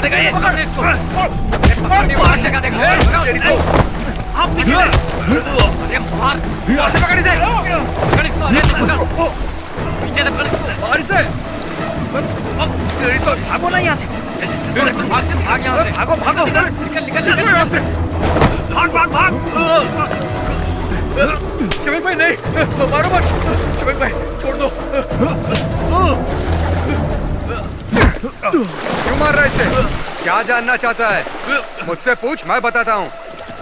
भागो ना यहाँ से। भाग यहाँ से। भागो भागो। निकल निकल यहाँ से। भाग भाग भाग। शफीक भाई नहीं, मारो मत। शफीक भाई छोड़ दो। क्यों मार रहा है इसे? क्या जानना चाहता है? मुझसे पूछ, मैं बताता हूँ।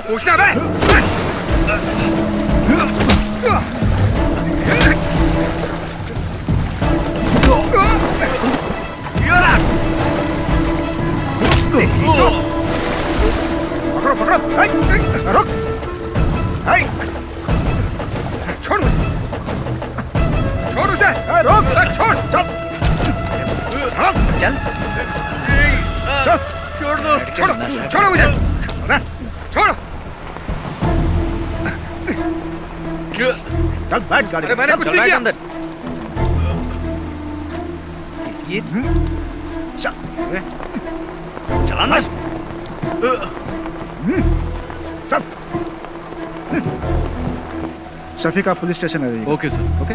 पूछना बे। पकड़ो पकड़ो, रुक, छोड़ मुझे, छोड़ उसे, रोक, छोड़, चल, चल, चल, छोड़ दो, छोड़ो, छोड़ो मुझे, छोड़ो, चल बैठ गाड़ी, मैंने कुछ नहीं किया अंदर। ये चलाना चल। शफीक आप पुलिस स्टेशन आ जाइए। Okay sir. ओके।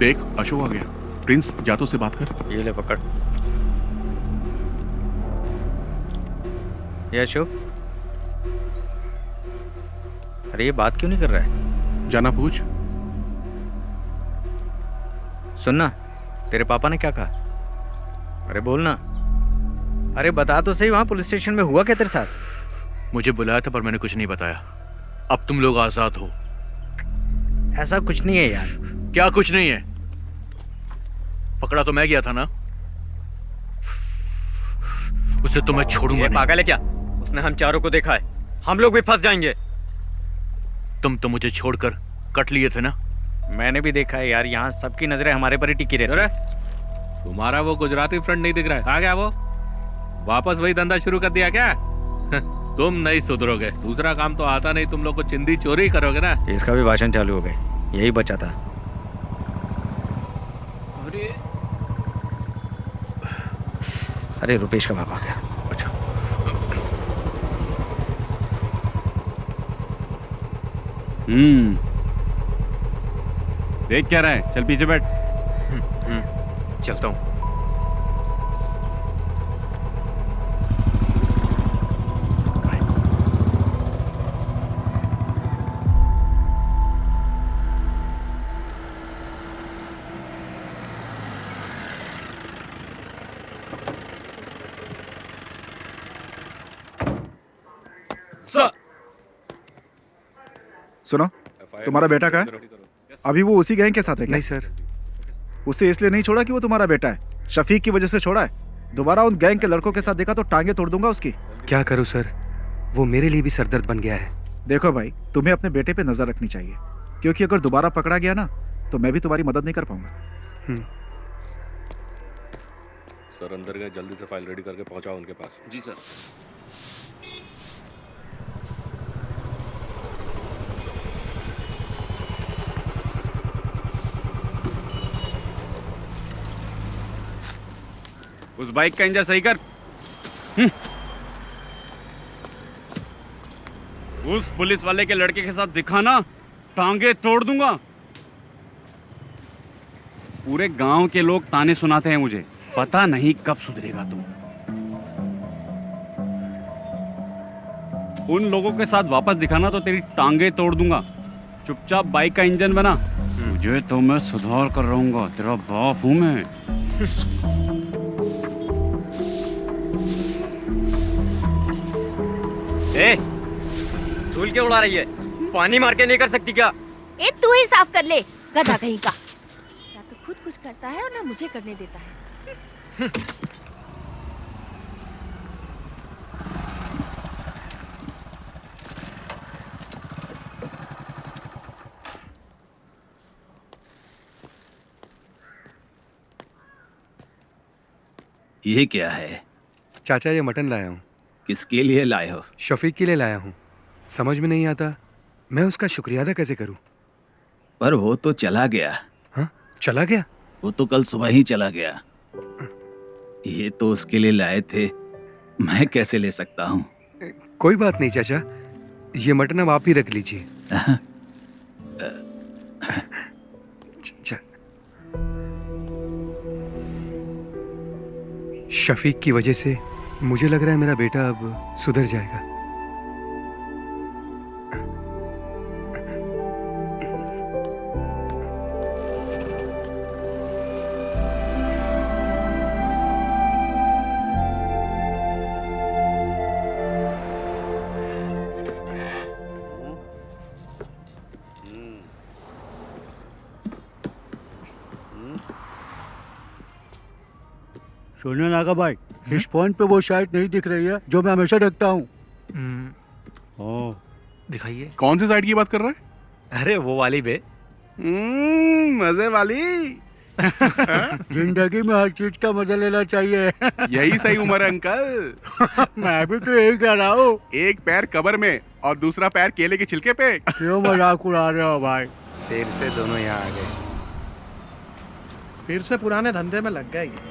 देख अशोक आ गया। प्रिंस जा तो उससे बात कर। ये ले पकड़। ये अशोक, अरे ये बात क्यों नहीं कर रहा है? जाना पूछ। सुनना, तेरे पापा ने क्या कहा? अरे बोलना, अरे बता तो सही, वहां पुलिस स्टेशन में हुआ क्या तेरे साथ? मुझे बुलाया था पर मैंने कुछ नहीं बताया। अब तुम लोग आजाद हो। ऐसा कुछ नहीं है यार। क्या कुछ नहीं है? पकड़ा तो मैं गया था ना, उसे तो मैं छोड़ूंगा नहीं। पागल है क्या? उसने हम चारों को देखा है, हम लोग भी फंस जाएंगे। तुम तो मुझे छोड़कर कट लिए थे ना। मैंने भी देखा है यार, यहाँ सबकी नजरें हमारे पर ही टिकी रहती है। तुम्हारा वो गुजराती फ्रेंड नहीं दिख रहा है? कहाँ गया वो? वापस वही धंधा शुरू कर दिया क्या? तुम नहीं सुधरोगे। दूसरा काम तो आता नहीं, तुम लोग को चिंदी चोरी करोगे ना। इसका भी भाषण चालू हो गए, यही बचा था। अरे रुपेश का बाप आ गया। अच्छा। देख क्या रहा है? चल पीछे बैठ। चलता हूँ। सुनो, तुम्हारा बेटा कहाँ है? अभी वो उसी गैंग के साथ है क्या? नहीं सर। उसे इसलिए नहीं छोड़ा कि वो तुम्हारा बेटा है, शफीक की वजह से छोड़ा है। दोबारा उन गैंग के लड़कों के साथ देखा तो टांगे तोड़ दूंगा उसकी। क्या करूं सर, वो मेरे लिए भी सरदर्द बन गया है। देखो भाई, तुम्हें अपने बेटे पे नजर रखनी चाहिए, क्योंकि अगर दोबारा पकड़ा गया ना तो मैं भी तुम्हारी मदद नहीं कर पाऊंगा। सर अंदर गए, जल्दी से फाइल रेडी करके पहुंचाओ उनके पास। जी सर। उस बाइक का इंजन सही कर। उस पुलिस वाले के लड़के के साथ दिखाना, टांगे तोड़ दूंगा। पूरे गांव के लोग ताने सुनाते हैं मुझे, पता नहीं कब सुधरेगा तुम। उन लोगों के साथ वापस दिखाना तो तेरी टांगे तोड़ दूंगा। चुपचाप बाइक का इंजन बना। तुझे तो मैं सुधार कर रहूंगा, तेरा बाप हूं मैं। ए, धूल क्यों उड़ा रही है? पानी मार के नहीं कर सकती क्या? ए तू ही साफ कर ले, गधा कहीं का। ना तो खुद कुछ करता है और ना मुझे करने देता है। ये क्या है? चाचा ये मटन लाया हूँ। किसके लिए लाए हो? शफीक के लिए लाया हूँ। समझ में नहीं आता मैं उसका शुक्रिया अदा कैसे करूँ। पर वो तो चला गया। हाँ, चला गया? वो तो कल सुबह ही चला गया। ये तो उसके लिए लाए थे, मैं कैसे ले सकता हूँ? कोई बात नहीं चाचा, ये मटन अब आप ही रख लीजिए। शफीक की वजह से मुझे लग रहा है मेरा बेटा अब सुधर जाएगा। सुनो नागा भाई, इस पॉइंट पे वो शायद नहीं दिख रही है जो मैं हमेशा देखता हूँ। दिखाइए। कौन सी साइड की बात कर रहा है? अरे वो वाली बे। मजे वाली। जिंदगी में हर चीज का मजा लेना चाहिए। यही सही उम्र है अंकल। मैं भी तो यही कह रहा हूँ। एक पैर कब्र में और दूसरा पैर केले के छिलके पे। क्यों मजाक उड़ा रहे हो भाई? फिर से दोनों यहाँ आ गए। फिर से पुराने धंधे में लग गए ये।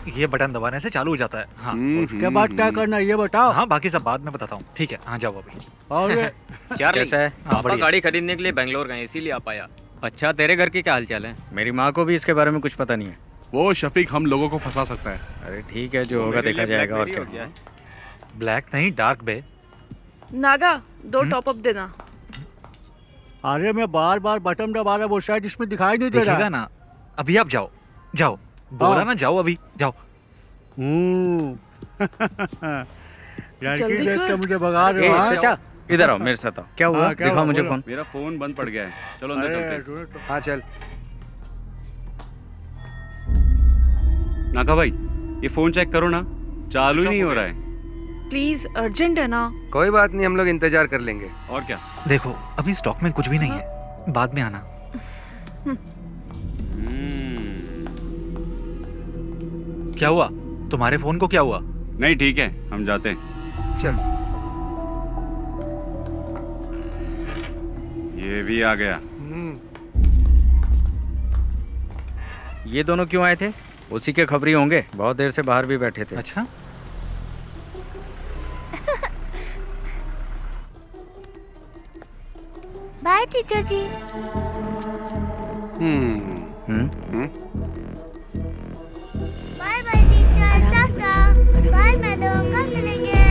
ये बटन दबाने से चालू हो जाता है। हाँ। उसके बाद क्या करना है ये बताओ। हाँ, बाकी सब बाद में बताता हूँ। ठीक है, हाँ जाओ अभी। और कैसा है? पापा बढ़िया। गाड़ी खरीदने के लिए बेंगलोर गए, इसीलिए आ पाया। अच्छा, तेरे घर के क्या हाल चाल है? मेरी माँ को भी इसके बारे में कुछ पता नहीं है। वो शफीक हम लोगों को फंसा सकता है। अरे ठीक है, जो होगा देखा जाएगा। और क्या? ब्लैक नहीं, डार्क बे। नागा 2 टॉप अप देना। अरे मैं बार बार बटन दबा रहा, वो शायद इसमें दिखाई नहीं दे रहा। दिखेगा ना। अभी आप जाओ, जाओ। बोला ना जाओ, अभी जाओ। लड़की देख के मुझे भगा रहे हो। चाचा इधर आओ, मेरे साथ आओ। क्या हुआ? दिखाओ मुझे फोन। मेरा फोन बंद पड़ गया है। चलो अंदर चलते हैं। हाँ चल। नागा भाई, ये फोन चेक करो ना, चालू ही नहीं हो रहा है। प्लीज, अर्जेंट है ना। कोई बात नहीं, हम लोग इंतजार कर लेंगे। और क्या? देखो, अभी स्टॉक में कुछ भी नहीं है, बाद में आना। क्या हुआ? तुम्हारे फोन को क्या हुआ? नहीं ठीक है, हम जाते हैं। चल। ये भी आ गया। ये दोनों क्यों आए थे? उसी के खबरी होंगे, बहुत देर से बाहर भी बैठे थे। अच्छा। Bye teacher ji. Bye bye teacher, tata. Bye madam, कल मिलेंगे।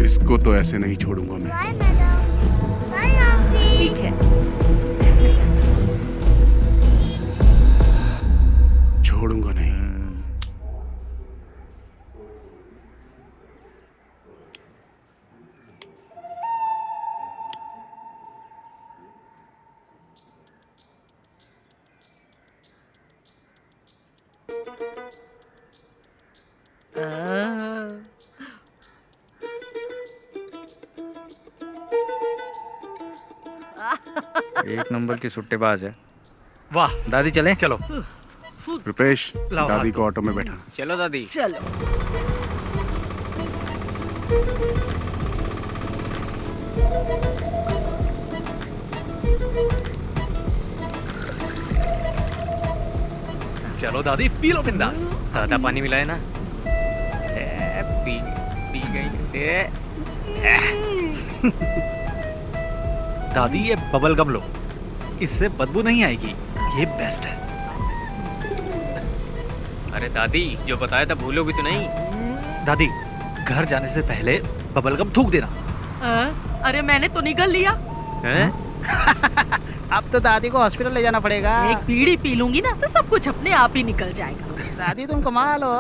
इसको तो ऐसे नहीं छोड़ूंगा मैं। Bye madam. Bye aunty. ठीक है, छोड़ूंगा नहीं। एक नंबर की सुट्टेबाज है। वाह, दादी चले? चलो। रुपेश, लाओ दादी हाथ को ऑटो में बैठा। चलो दादी। चलो। चलो दादी, पी लो बिंदास। सादा पानी मिलाए ना। पी गई। दादी ये बबल गम लो, इससे बदबू नहीं आएगी, ये बेस्ट है। अरे दादी, जो बताया था भूलोगी तो नहीं? दादी, घर जाने से पहले बबल गम थूक देना। अरे मैंने तो निगल लिया। अब तो दादी को हॉस्पिटल ले जाना पड़ेगा। एक बीड़ी पी लूंगी ना तो सब कुछ अपने आप ही निकल जाएगा। दादी तुम कमाल हो।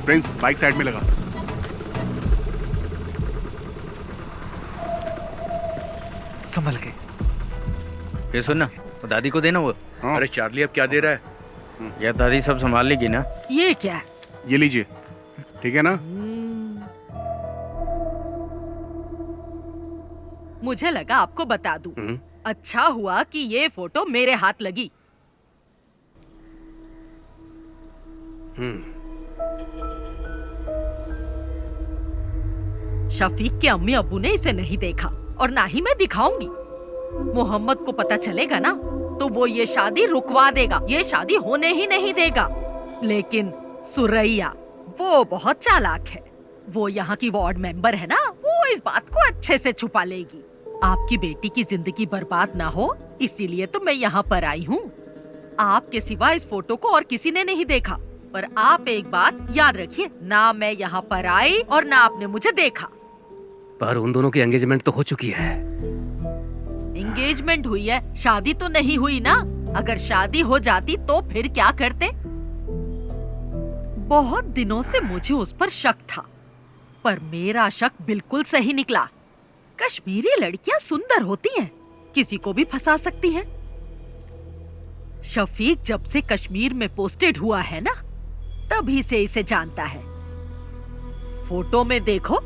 प्रिंस, बाइक साइड में लगा। संभल के। ये सुन ना, वो दादी को देना वो। अरे चार्ली अब क्या दे रहा है? यार दादी सब संभाल लेगी ना। ये क्या है? ये लीजिए, ठीक है ना? मुझे लगा आपको बता दूं। अच्छा हुआ कि ये फोटो मेरे हाथ लगी। शफीक के अम्मी अब्बू ने इसे नहीं देखा और ना ही मैं दिखाऊंगी। मोहम्मद को पता चलेगा ना तो वो ये शादी रुकवा देगा, ये शादी होने ही नहीं देगा। लेकिन सुरैया वो बहुत चालाक है। वो यहाँ की वार्ड मेंबर है ना, वो इस बात को अच्छे से छुपा लेगी। आपकी बेटी की जिंदगी बर्बाद ना हो इसीलिए तो मैं यहाँ पर आई हूँ। आपके सिवा इस फोटो को और किसी ने नहीं देखा। पर आप एक बात याद रखिए, ना मैं यहाँ पर आई और ना आपने मुझे देखा। पर उन दोनों की एंगेजमेंट तो हो चुकी है। एंगेजमेंट हुई है, शादी तो नहीं हुई ना। अगर शादी हो जाती तो फिर क्या करते? बहुत दिनों से मुझे उस पर शक था, पर मेरा शक बिल्कुल सही निकला। कश्मीरी लड़कियां सुंदर होती हैं, किसी को भी फंसा सकती हैं। शफीक जब से कश्मीर में पोस्टेड हुआ है ना, तभी से इसे जानता है। फोटो में देखो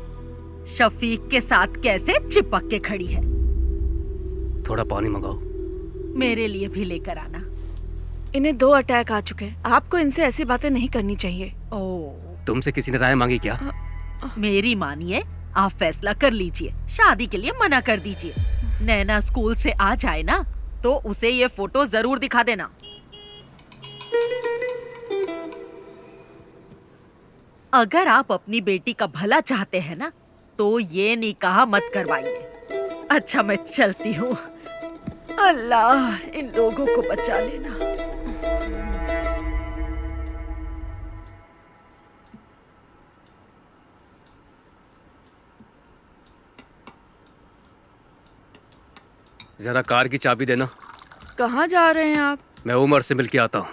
शफीक के साथ कैसे चिपक के खड़ी है। थोड़ा पानी मंगाओ। मेरे लिए भी लेकर आना। इन्हें 2 अटैक आ चुके हैं। आपको इनसे ऐसी बातें नहीं करनी चाहिए। तुमसे किसी ने राय मांगी क्या? मेरी मानिए, आप फैसला कर लीजिए। शादी के लिए मना कर दीजिए। नैना स्कूल से आ जाए ना तो उसे ये फोटो जरूर दिखा देना। अगर आप अपनी बेटी का भला चाहते हैं ना तो ये निकाह मत करवाइए। अच्छा मैं चलती हूँ। अल्लाह इन लोगों को बचा लेना। जरा कार की चाबी देना। कहाँ जा रहे हैं आप? मैं उमर से मिल के आता हूँ।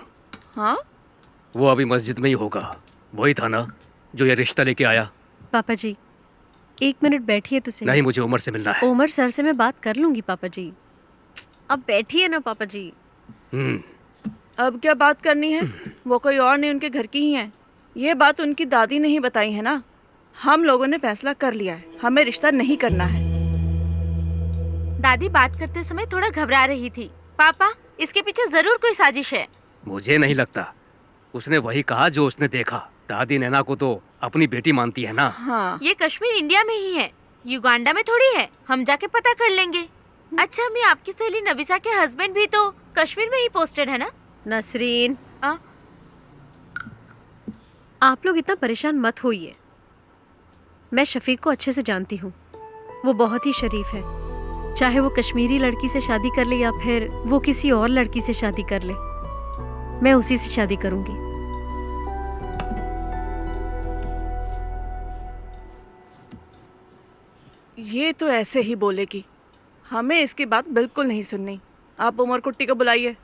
हाँ? वो अभी मस्जिद में ही होगा। वही था ना जो ये रिश्ता लेके आया। पापा जी 1 मिनट बैठिए तो सही। नहीं, मुझे उमर से मिलना है। उमर सर से मैं बात कर लूंगी पापा जी। अब बैठिए ना पापा जी। अब क्या बात करनी है? वो कोई और नहीं, उनके घर की ही है। ये बात उनकी दादी ने ही बताई है ना। हम लोगों ने फैसला कर लिया है, हमें रिश्ता नहीं करना है। दादी बात करते समय थोड़ा घबरा रही थी। पापा इसके पीछे जरूर कोई साजिश है। मुझे नहीं लगता। उसने वही कहा जो उसने देखा। दादी नैना को तो अपनी बेटी मानती है ना। हाँ। ये कश्मीर इंडिया में ही है, युगांडा में थोड़ी है। हम जाके पता कर लेंगे। अच्छा मैं आपकी सहेली नबिसा के हस्बैंड भी तो कश्मीर में ही पोस्टेड है ना? नसरीन आप लोग इतना परेशान मत होइए। मैं शफीक को अच्छे से जानती हूँ। वो बहुत ही शरीफ है। चाहे वो कश्मीरी लड़की से शादी कर ले या फिर वो किसी और लड़की से शादी कर ले, मैं उसी से शादी करूंगी। ये तो ऐसे ही बोलेगी, हमें इसकी बात बिल्कुल नहीं सुननी। आप उमर कुट्टी को बुलाइए।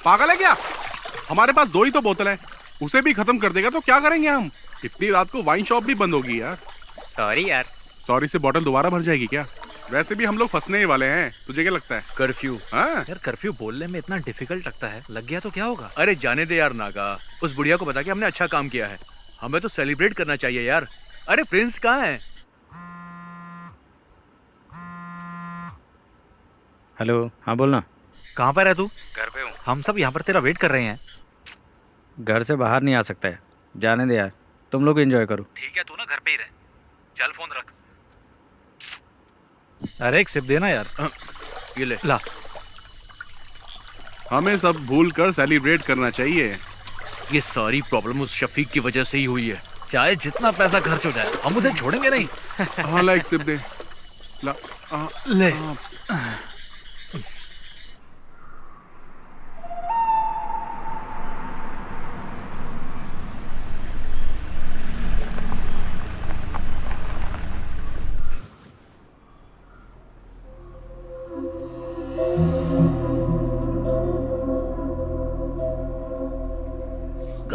पागल है क्या? हमारे पास 2 ही तो बोतल है, उसे भी खत्म कर देगा तो क्या करेंगे हम? इतनी रात को वाइन शॉप भी बंद होगी यार। सॉरी यार। सॉरी से बोतल दोबारा भर जाएगी क्या? वैसे भी हम लोग फंसने ही वाले हैं, तुझे क्या लगता है? कर्फ्यू। हाँ? यार कर्फ्यू बोलने में इतना डिफिकल्ट लगता है, लग गया तो क्या होगा? अरे जाने दे यार नागा, उस बुढ़िया को बता के हमने अच्छा काम किया है। हमें तो सेलिब्रेट करना चाहिए यार। अरे प्रिंस कहाँ है? हेलो, हाँ बोलना। कहाँ पर है तू? घर पे हूँ। हम सब यहाँ पर तेरा वेट कर रहे हैं। घर से बाहर नहीं आ सकता है, जाने दे यार, तुम लोग एंजॉय करो। ठीक है, तू ना घर पे ही रह। चल फोन रख। अरे एक सिप देना यार। ये ले। ला। हमें सब भूल कर सेलिब्रेट करना चाहिए। ये सारी प्रॉब्लम उस शफीक की वजह से ही हुई है। चाहे जितना पैसा खर्च हो जाए, हम उसे छोड़ेंगे नहीं। हाँ ला, एक सिप दे। ला। ले।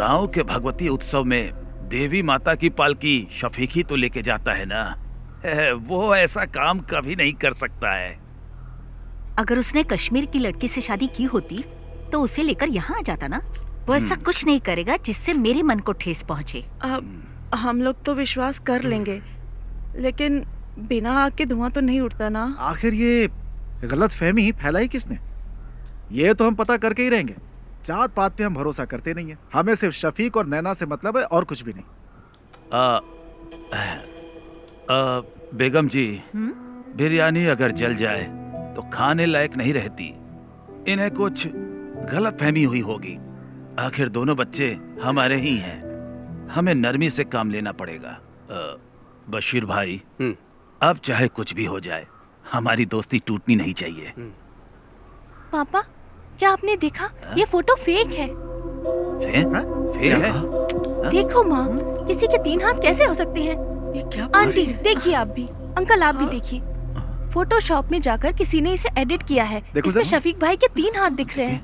गांव के भगवती उत्सव में देवी माता की पालकी शफीक ही तो लेके जाता है ना। वो ऐसा काम कभी नहीं कर सकता है। अगर उसने कश्मीर की लड़की से शादी की होती तो उसे लेकर यहाँ आ जाता ना। वो ऐसा कुछ नहीं करेगा जिससे मेरे मन को ठेस पहुँचे। हम लोग तो विश्वास कर लेंगे, लेकिन बिना आग के धुआं तो नहीं उठता ना। आखिर ये गलत फहमी फैलाई किसने? ये तो हम पता करके ही रहेंगे। जात पात पे हम भरोसा करते नहीं है। हमें सिर्फ शफीक और नैना से मतलब है और कुछ भी नहीं। बेगम जी, बिरयानी अगर जल जाए तो खाने लायक नहीं रहती। इन्हें कुछ गलत फहमी हुई होगी। आखिर दोनों बच्चे हमारे ही हैं। हमें नरमी से काम लेना पड़ेगा। बशीर भाई, अब चाहे कुछ भी हो जाए, हमारी दोस्ती टूटनी नहीं चाहिए। पापा, क्या आपने देखा? ये फोटो फेक है। फेक है? देखो माँ, किसी के 3 हाथ कैसे हो सकते हैं? ये क्या? आंटी देखिए, आप भी, अंकल आप भी देखिए। फोटोशॉप में जाकर किसी ने इसे एडिट किया है। इसमें शफीक भाई के 3 हाथ दिख रहे हैं।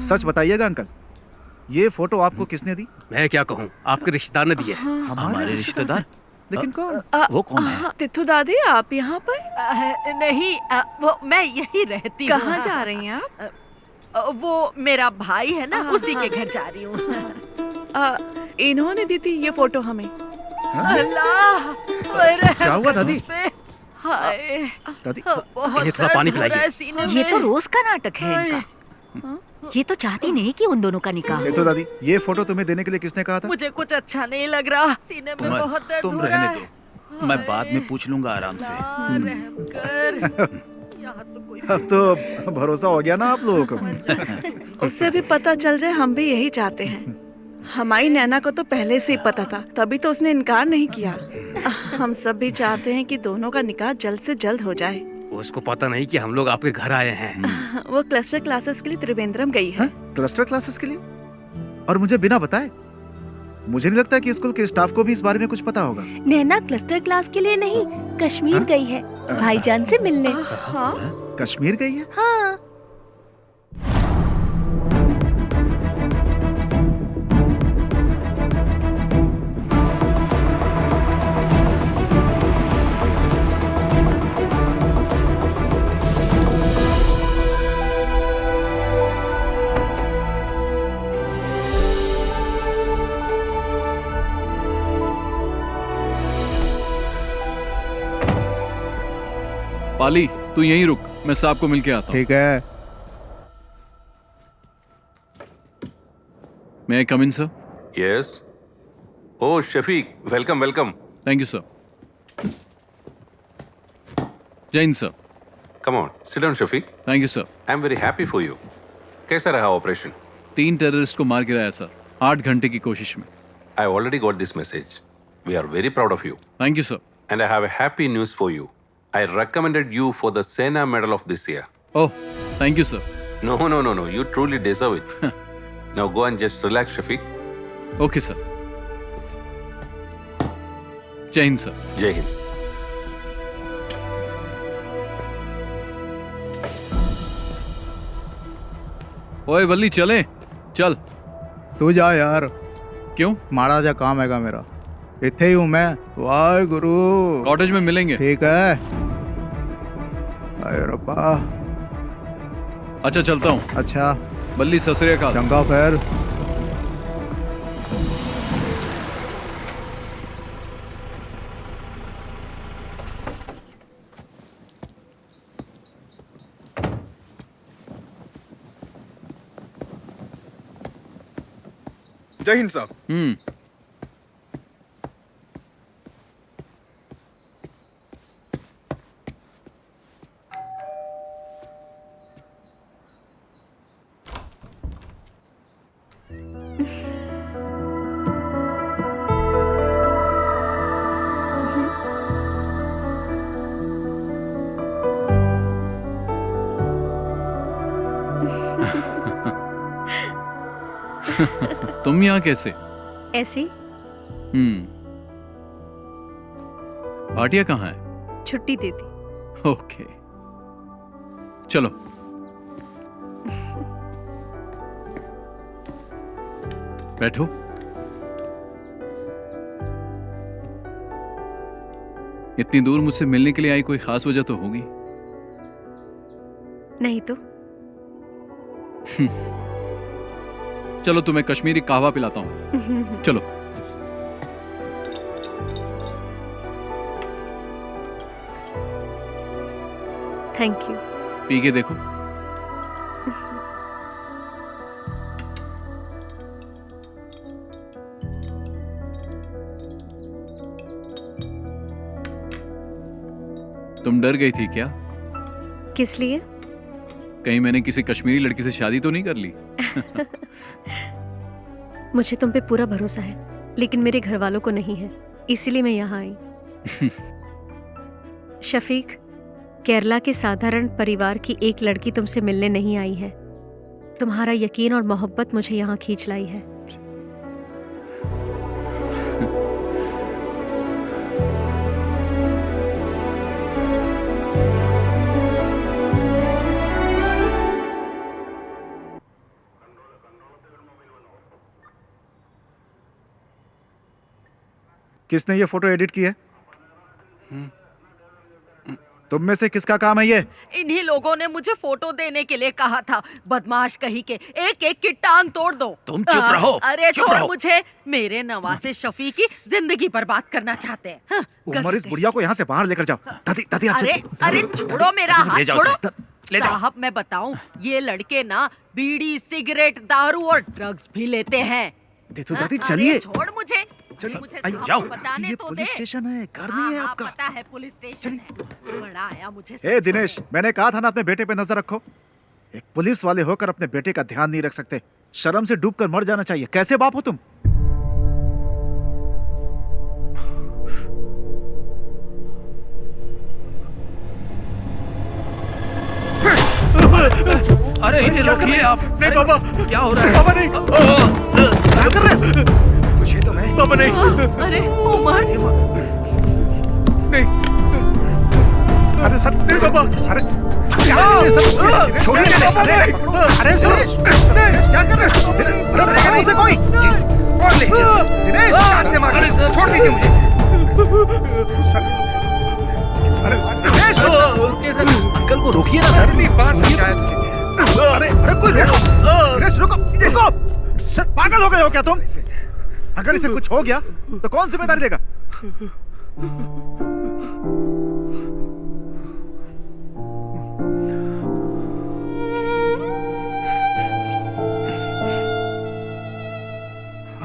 सच बताइएगा अंकल, ये फोटो आपको किसने दी? मैं क्या कहूँ, आपके रिश्तेदार ने दिया है। हमारे रिश्तेदार? लेकिन कौन? वो कौन है? तिथु दादी, आप यहाँ पर? नहीं, वो मैं यही रहती हूँ। कहाँ जा रही हैं आप? वो मेरा भाई है ना, उसी के घर जा रही हूँ। इन्होंने दी थी ये फोटो हमें। अल्लाह, क्या हुआ दादी? हाय, दादी, बहुत थोड़ा पानी पिलाइए। ये तो रोज का नाटक है इनका। ये तो चाहती नहीं कि उन दोनों का निकाह हो। ये तो दादी, ये फोटो तुम्हें देने के लिए किसने कहा था? मुझे कुछ अच्छा नहीं लग रहा, सीने में बहुत दर्द तुम हो रहा रहने है। दो, मैं बाद में पूछ लूंगा आराम से। रहम कर। यहाँ तो कोई अब तो भरोसा हो गया ना आप लोगों को। उससे भी पता चल जाए, हम भी यही चाहते हैं। हमारी नैना को तो पहले से ही पता था, तभी तो उसने इनकार नहीं किया। हम सब भी चाहते हैं कि दोनों का निकाह जल्द से जल्द हो जाए। उसको पता नहीं कि हम लोग आपके घर आए हैं। वो क्लस्टर क्लासेस के लिए त्रिवेंद्रम गई है। क्लस्टर क्लासेस के लिए? और मुझे बिना बताए? मुझे नहीं लगता कि स्कूल के स्टाफ को भी इस बारे में कुछ पता होगा। नैना क्लस्टर क्लास के लिए नहीं, कश्मीर गई है भाईजान से मिलने। कश्मीर गई है? हाँ। पाली, तू यहीं रुक, मैं साहब को मिलके आता हूँ। ठीक है। May I come in, sir? Yes. Oh, Shafiq, welcome, welcome. Thank you, sir. Jain, sir. Come on, sit down, Shafiq. Thank you, sir. I'm very happy for you. कैसा रहा ऑपरेशन? 3 टेररिस्ट को मार गिराया सर, 8 घंटे की कोशिश में। I already got this message. We are very proud of you. Thank you, sir. And I have a happy news for you. I recommended you for the Sena Medal of this year. Oh, thank you, sir. No. You truly deserve it. Now go and just relax, Shafiq. Okay, sir. Jai Hind, sir. Jai Hind. ओए बल्ली, चले चल। तू जा यार। क्यों? माड़ा जा काम हैगा मेरा। इत्थे ही हूँ मैं। वाहे गुरु। कॉटेज में मिलेंगे। ठीक है। अरे रब्बा। अच्छा चलता हूँ। अच्छा। बल्ली, सत श्री अकाल। चंगा फिर। जय हिंद साहब। तुम यहाँ कैसे? ऐसे। भाटिया कहाँ है? छुट्टी दे दी। ओके, चलो। बैठो। इतनी दूर मुझसे मिलने के लिए आई, कोई खास वजह तो होगी। नहीं तो चलो तुम्हें कश्मीरी कहवा पिलाता हूँ। चलो। Thank you. पी के देखो। तुम डर गई थी क्या? किस लिए? कहीं मैंने किसी कश्मीरी लड़की से शादी तो नहीं कर ली? मुझे तुम पे पूरा भरोसा है, लेकिन मेरे घर वालों को नहीं है, इसीलिए मैं यहाँ आई। शफीक, केरला के साधारण परिवार की एक लड़की तुमसे मिलने नहीं आई है। तुम्हारा यकीन और मोहब्बत मुझे यहाँ खींच लाई है। किसने ये फोटो एडिट की है? तुम में से किसका काम है ये? इन्हीं लोगों ने मुझे फोटो देने के लिए कहा था। बदमाश कहीं के, एक एक की टांग तोड़ दो। तुम चुप रहो। अरे चुप छोड़ रहो। मुझे, मेरे नवासे शफीक की जिंदगी बर्बाद करना चाहते हैं। हाँ, उमर, इस बुढ़िया को यहाँ से बाहर लेकर जाओ। दादी दादी आप अरे अरे छोड़ो मेरा हाथ, ले जाओ छोड़ो। ले जाओ। साहब मैं बताऊं, ये लड़के ना बीड़ी, सिगरेट, दारू और ड्रग्स भी लेते हैं। देखो दादी, हाँ, चलिए। अरे छोड़ मुझे, चलिए, मुझे आइए, साहब जाओ। को बताने ये तो पुलिस दे। स्टेशन है, घर नहीं है हाँ, आपका। पता है पुलिस स्टेशन है। बड़ा आया मुझे। ए दिनेश, मैंने कहा था ना अपने बेटे पे नजर रखो। एक पुलिस वाले होकर अपने बेटे का ध्यान नहीं रख सकते। शर्म से डूबकर मर जाना चाहिए। कैसे बाप हो तुम? अरे इन्हें रोकिए आप। नहीं पापा, क्या हो रहा है? पापा नहीं। क्या कर रहे हो? तुझे तो मैं। पापा नहीं। अरे उमर, नहीं। अरे सर, नहीं पापा। अरे क्या कर रहे हैं सर? छोड़िए पापा नहीं। अरे सर, दिनेश क्या कर रहे हो? अरे उसे कोई और ले चल। दिनेश हाथ से मार। छोड़ दीजिए मुझे। अरे दिनेश, अंकल को रोकिए ना सर। इतनी बार समझाया तुझे। अरे अरे कोई देखो। दिनेश रुको, रुको। सर पागल हो गए हो क्या तुम? अगर इसे कुछ हो गया तो कौन जिम्मेदारी लेगा?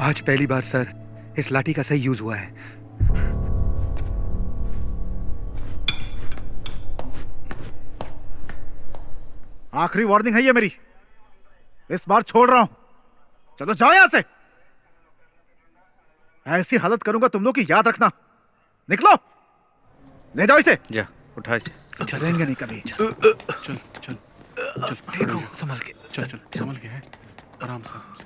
आज पहली बार सर इस लाठी का सही यूज हुआ है। आखिरी वार्निंग है ये मेरी। इस बार छोड़ रहा हूं। चलो जाओ यहां से। ऐसी हालत करूंगा तुम लोग की, याद रखना। निकलो, ले जाओ इसे। जा उठा इसे। चलेंगे नहीं कभी। चल चल चल, देखो संभल के। चल चल, संभल के हैं। आराम से आराम से।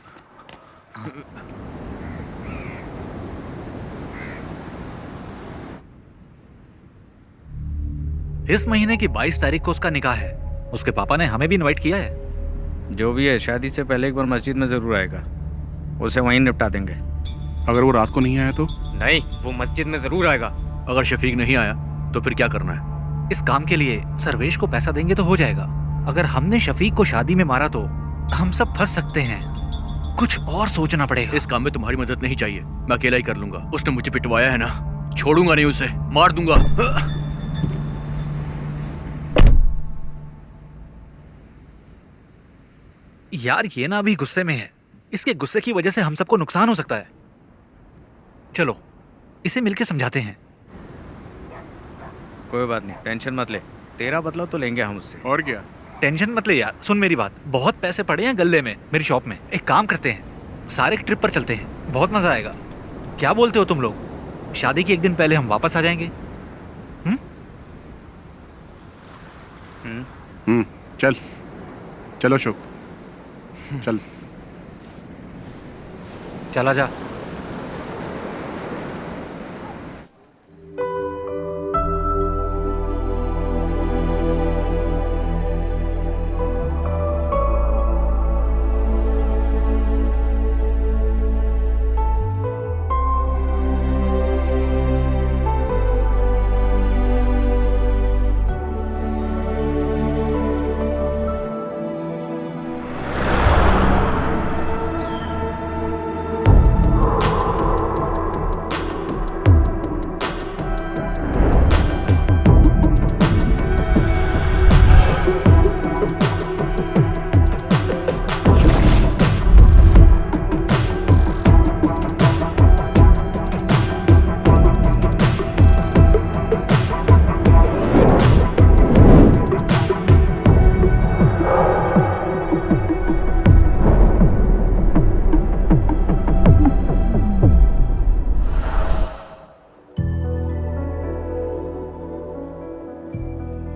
इस महीने की 22 तारीख को उसका निकाह है। उसके पापा ने हमें भी इनवाइट किया है। जो भी है, शादी से पहले एक बार मस्जिद में जरूर आएगा। उसे वहीं निपटा देंगे। अगर वो रात को नहीं आया तो? नहीं, वो मस्जिद में जरूर आएगा। अगर शफीक नहीं आया तो फिर क्या करना है? इस काम के लिए सर्वेश को पैसा देंगे तो हो जाएगा। अगर हमने शफीक को शादी में मारा तो हम सब फंस सकते हैं। कुछ और सोचना पड़ेगा। इस काम में तुम्हारी मदद नहीं चाहिए, मैं अकेला ही कर लूंगा। उसने मुझे पिटवाया है ना, छोड़ूंगा नहीं उसे, मार दूंगा। यार ये ना अभी गुस्से में है। इसके गुस्से की वजह से हम सबको नुकसान हो सकता है। चलो इसे मिलके समझाते हैं। कोई बात नहीं, टेंशन मत ले। तेरा बदला तो लेंगे हम उससे। और क्या? टेंशन मत ले यार, सुन मेरी बात। बहुत पैसे पड़े हैं गल्ले में मेरी शॉप में। एक काम करते हैं, सारे एक ट्रिप पर चलते हैं, बहुत मजा आएगा। क्या बोलते हो तुम लोग? शादी के एक दिन पहले हम वापस आ जाएंगे। चल चलो अशोक, चल। चला जा।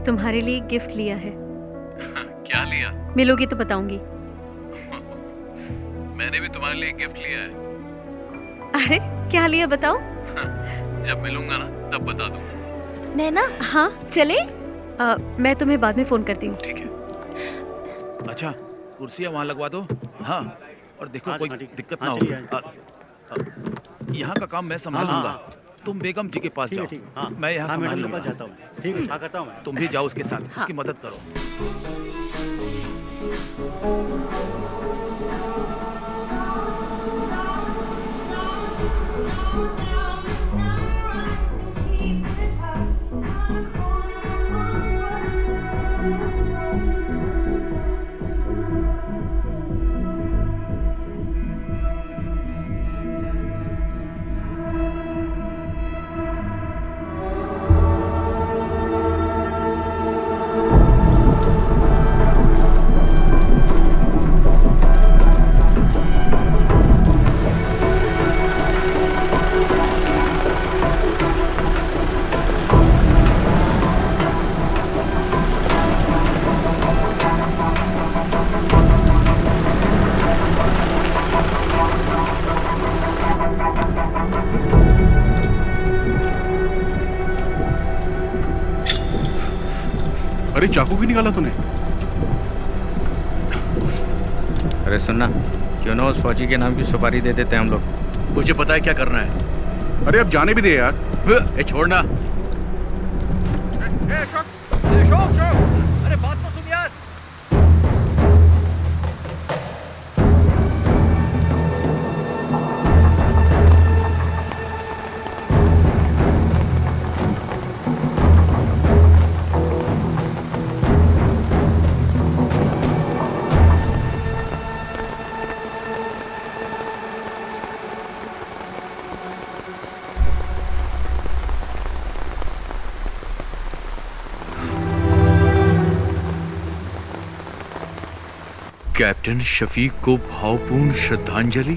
तुम्हारे लिए एक गिफ्ट लिया है। क्या लिया? मिलोगी तो बताऊंगी। मैंने भी तुम्हारे लिए एक गिफ्ट लिया है। अरे क्या लिया बताओ? जब मिलूंगा ना तब बता दूंगा। नैना, हाँ चले? मैं तुम्हें बाद में फोन करती हूँ। ठीक है। अच्छा, कुर्सियाँ वहाँ लगवा दो। हाँ, और देखो कोई दिक्कत ना हो। यहाँ का काम मैं संभाल लूंगा। तुम बेगम जी के पास जाओ, मैं यहाँ संभाल लूंगा। ठीक है, करता हूँ मैं। तुम भी जाओ उसके साथ, उसकी मदद करो। अरे चाकू क्यों निकाला तूने? अरे सुनना, क्यों ना उस फौजी के नाम की सुपारी दे देते हैं हम लोग। मुझे पता है क्या करना है। अरे अब जाने भी दे यार। ए, छोड़ना। अरे बात तो सुन यार। कैप्टन शफीक को भावपूर्ण श्रद्धांजलि।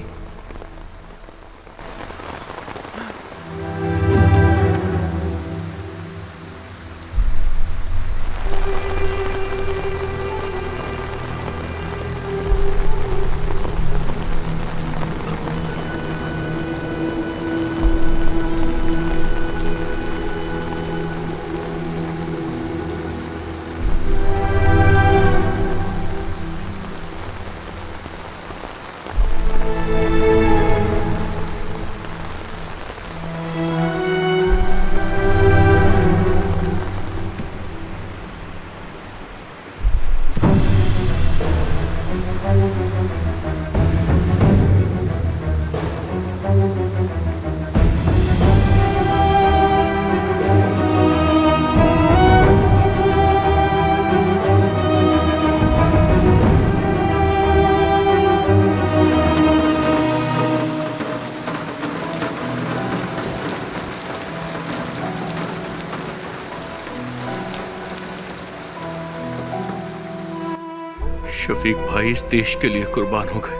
शफीक भाई इस देश के लिए कुर्बान हो गए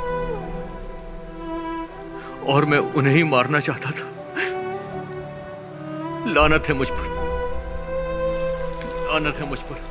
और मैं उन्हें ही मारना चाहता था। लानत है मुझ पर, लानत है मुझ पर।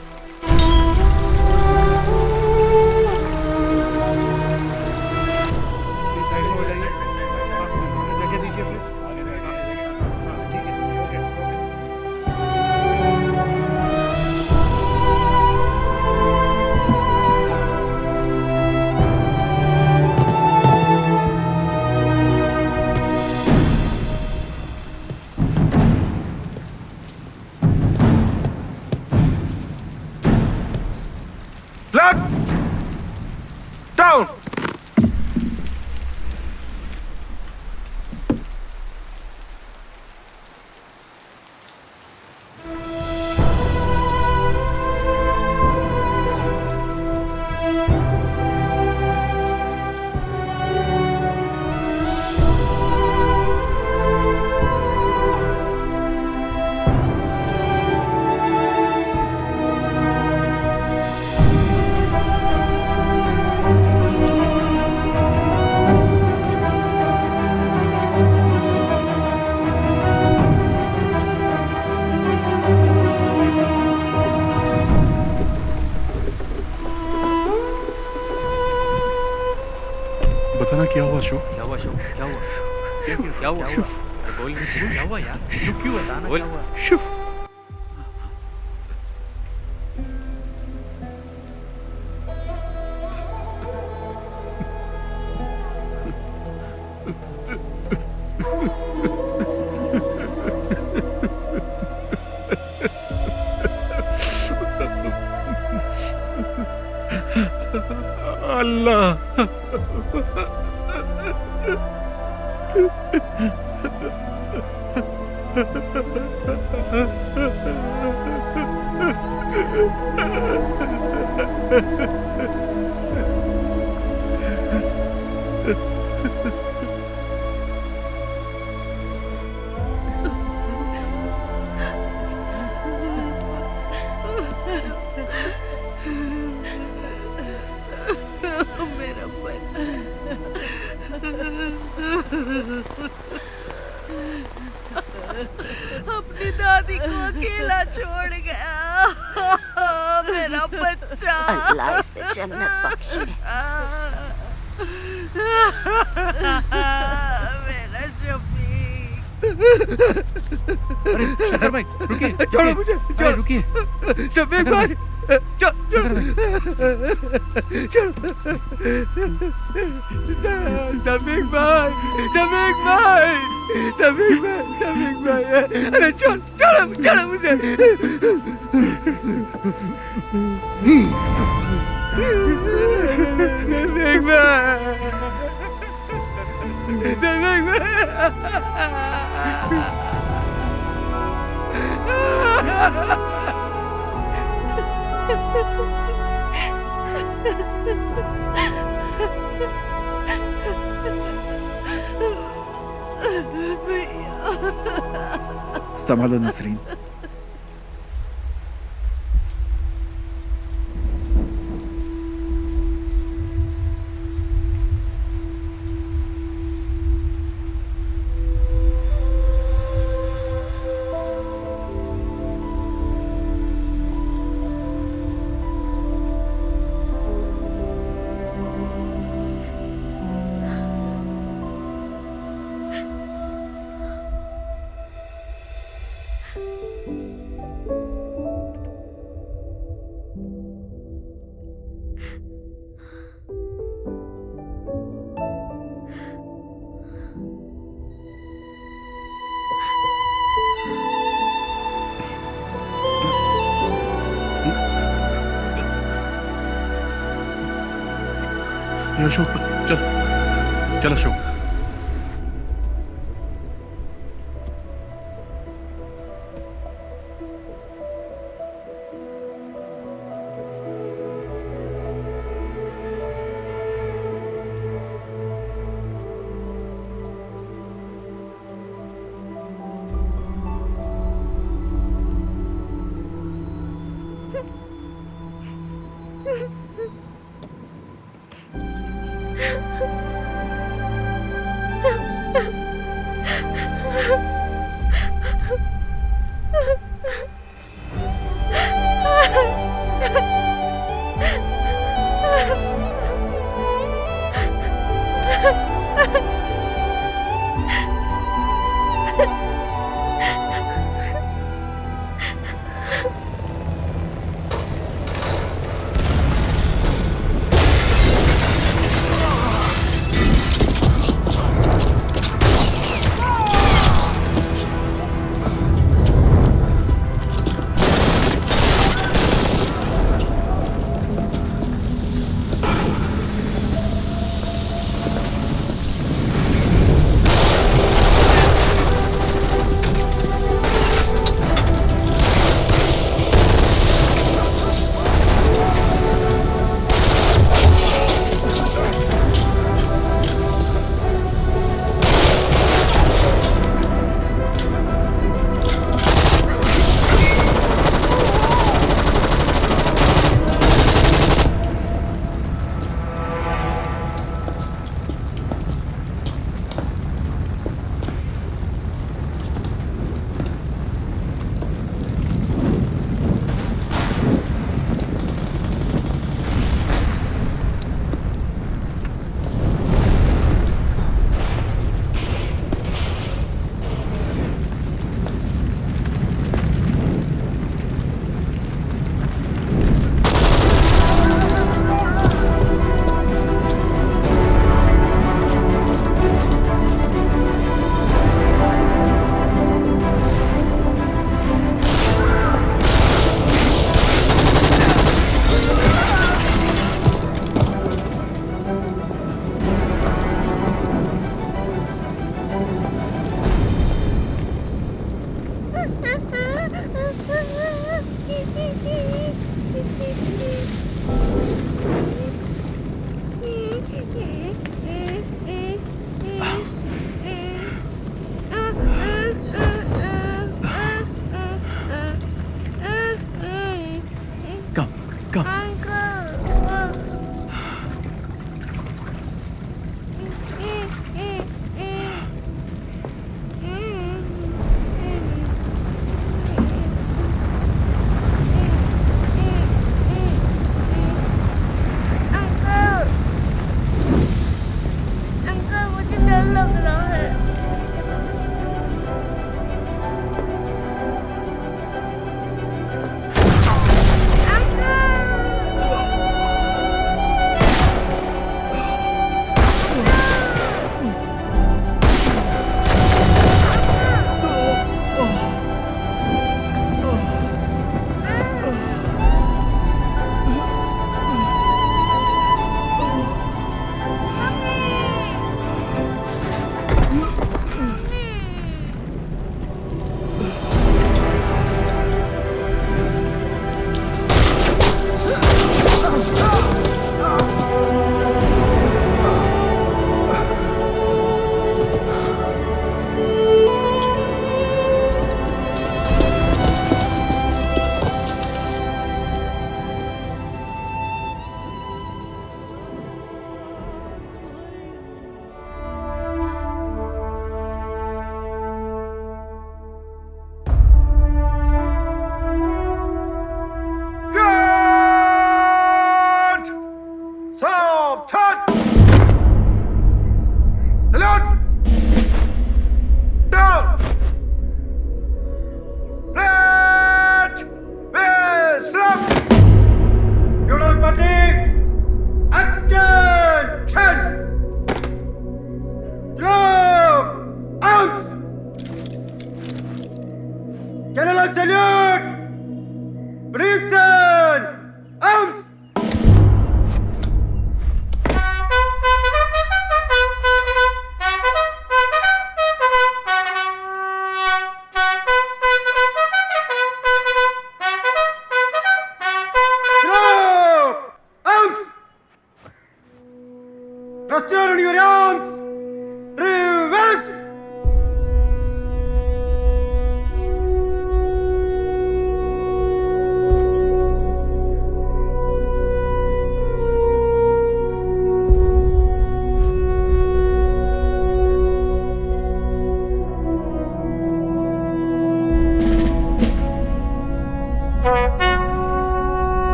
हुआ अशोक? क्या हुआ अशोक? क्या हुआ? क्या हुआ? अरे बोल क्या हुआ यार? तू क्यों बताना बोल। क्या हुआ? मेरा बच्चा अपनी दादी को अकेला छोड़ गया। मेरा बच्चा अल्लाह इसे जन्नत बख्शे। मेरा शफीक। अरे शंकर भाई रुकिए, छोड़ो मुझे, अरे रुकिए शफीक भाई, छोड़ो, शफीक भाई, शफीक भाई, शफीक भाई, शफीक भाई, अरे छोड़ो मुझे। शफीक भाई, शफीक संभालो नसरीन। अशोक चल चल अशोक।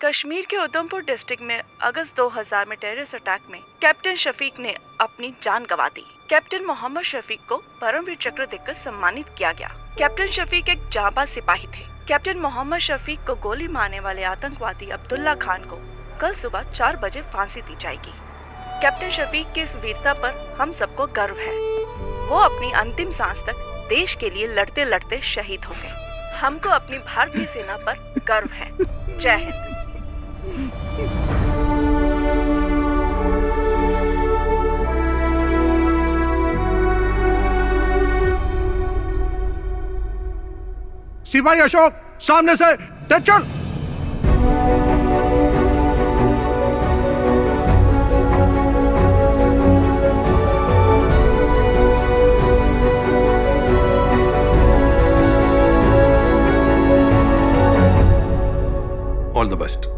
कश्मीर के उधमपुर डिस्ट्रिक्ट में अगस्त 2000 में टेररिस्ट अटैक में कैप्टन शफीक ने अपनी जान गंवा दी। कैप्टन मोहम्मद शफीक को परमवीर चक्र देकर सम्मानित किया गया। कैप्टन शफीक एक जांबाज सिपाही थे। कैप्टन मोहम्मद शफीक को गोली मारने वाले आतंकवादी अब्दुल्ला खान को कल सुबह 4 बजे फांसी दी जाएगी। कैप्टन शफीक की इस वीरता पर हम सबको गर्व है। वो अपनी अंतिम सांस तक देश के लिए लड़ते लड़ते शहीद हो गए। हमको अपनी भारतीय सेना पर गर्व है। जय हिंद। सिपाही अशोक, सामने से तेज चल। All the best.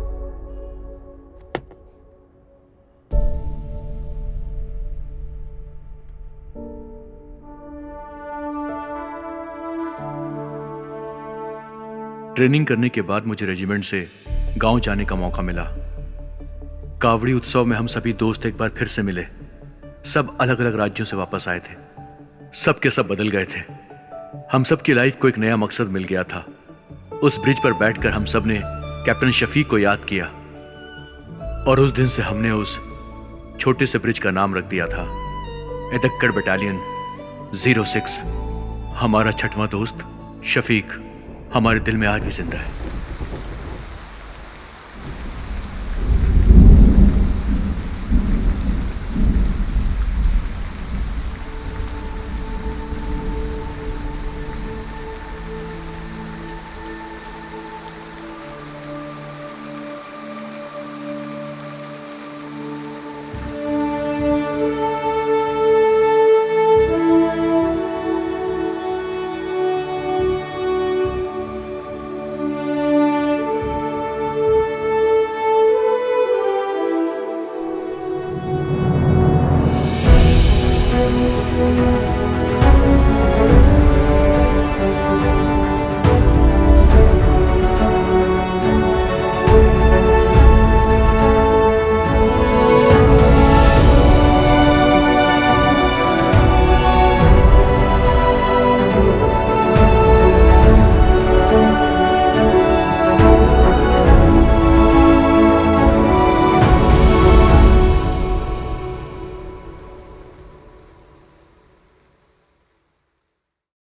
ट्रेनिंग करने के बाद मुझे रेजिमेंट से गांव जाने का मौका मिला। कावड़ी उत्सव में हम सभी दोस्त एक बार फिर से मिले। सब अलग अलग राज्यों से वापस आए थे। सब के सब बदल गए थे। हम सब की लाइफ को एक नया मकसद मिल गया था। उस ब्रिज पर बैठकर हम सब ने कैप्टन शफीक को याद किया। और उस दिन से हमने उस छोटे से ब्रिज का नाम रख दिया था एदक्कड़ बटालियन 06। हमारा छठवां दोस्त शफीक हमारे दिल में आज भी जिंदा है।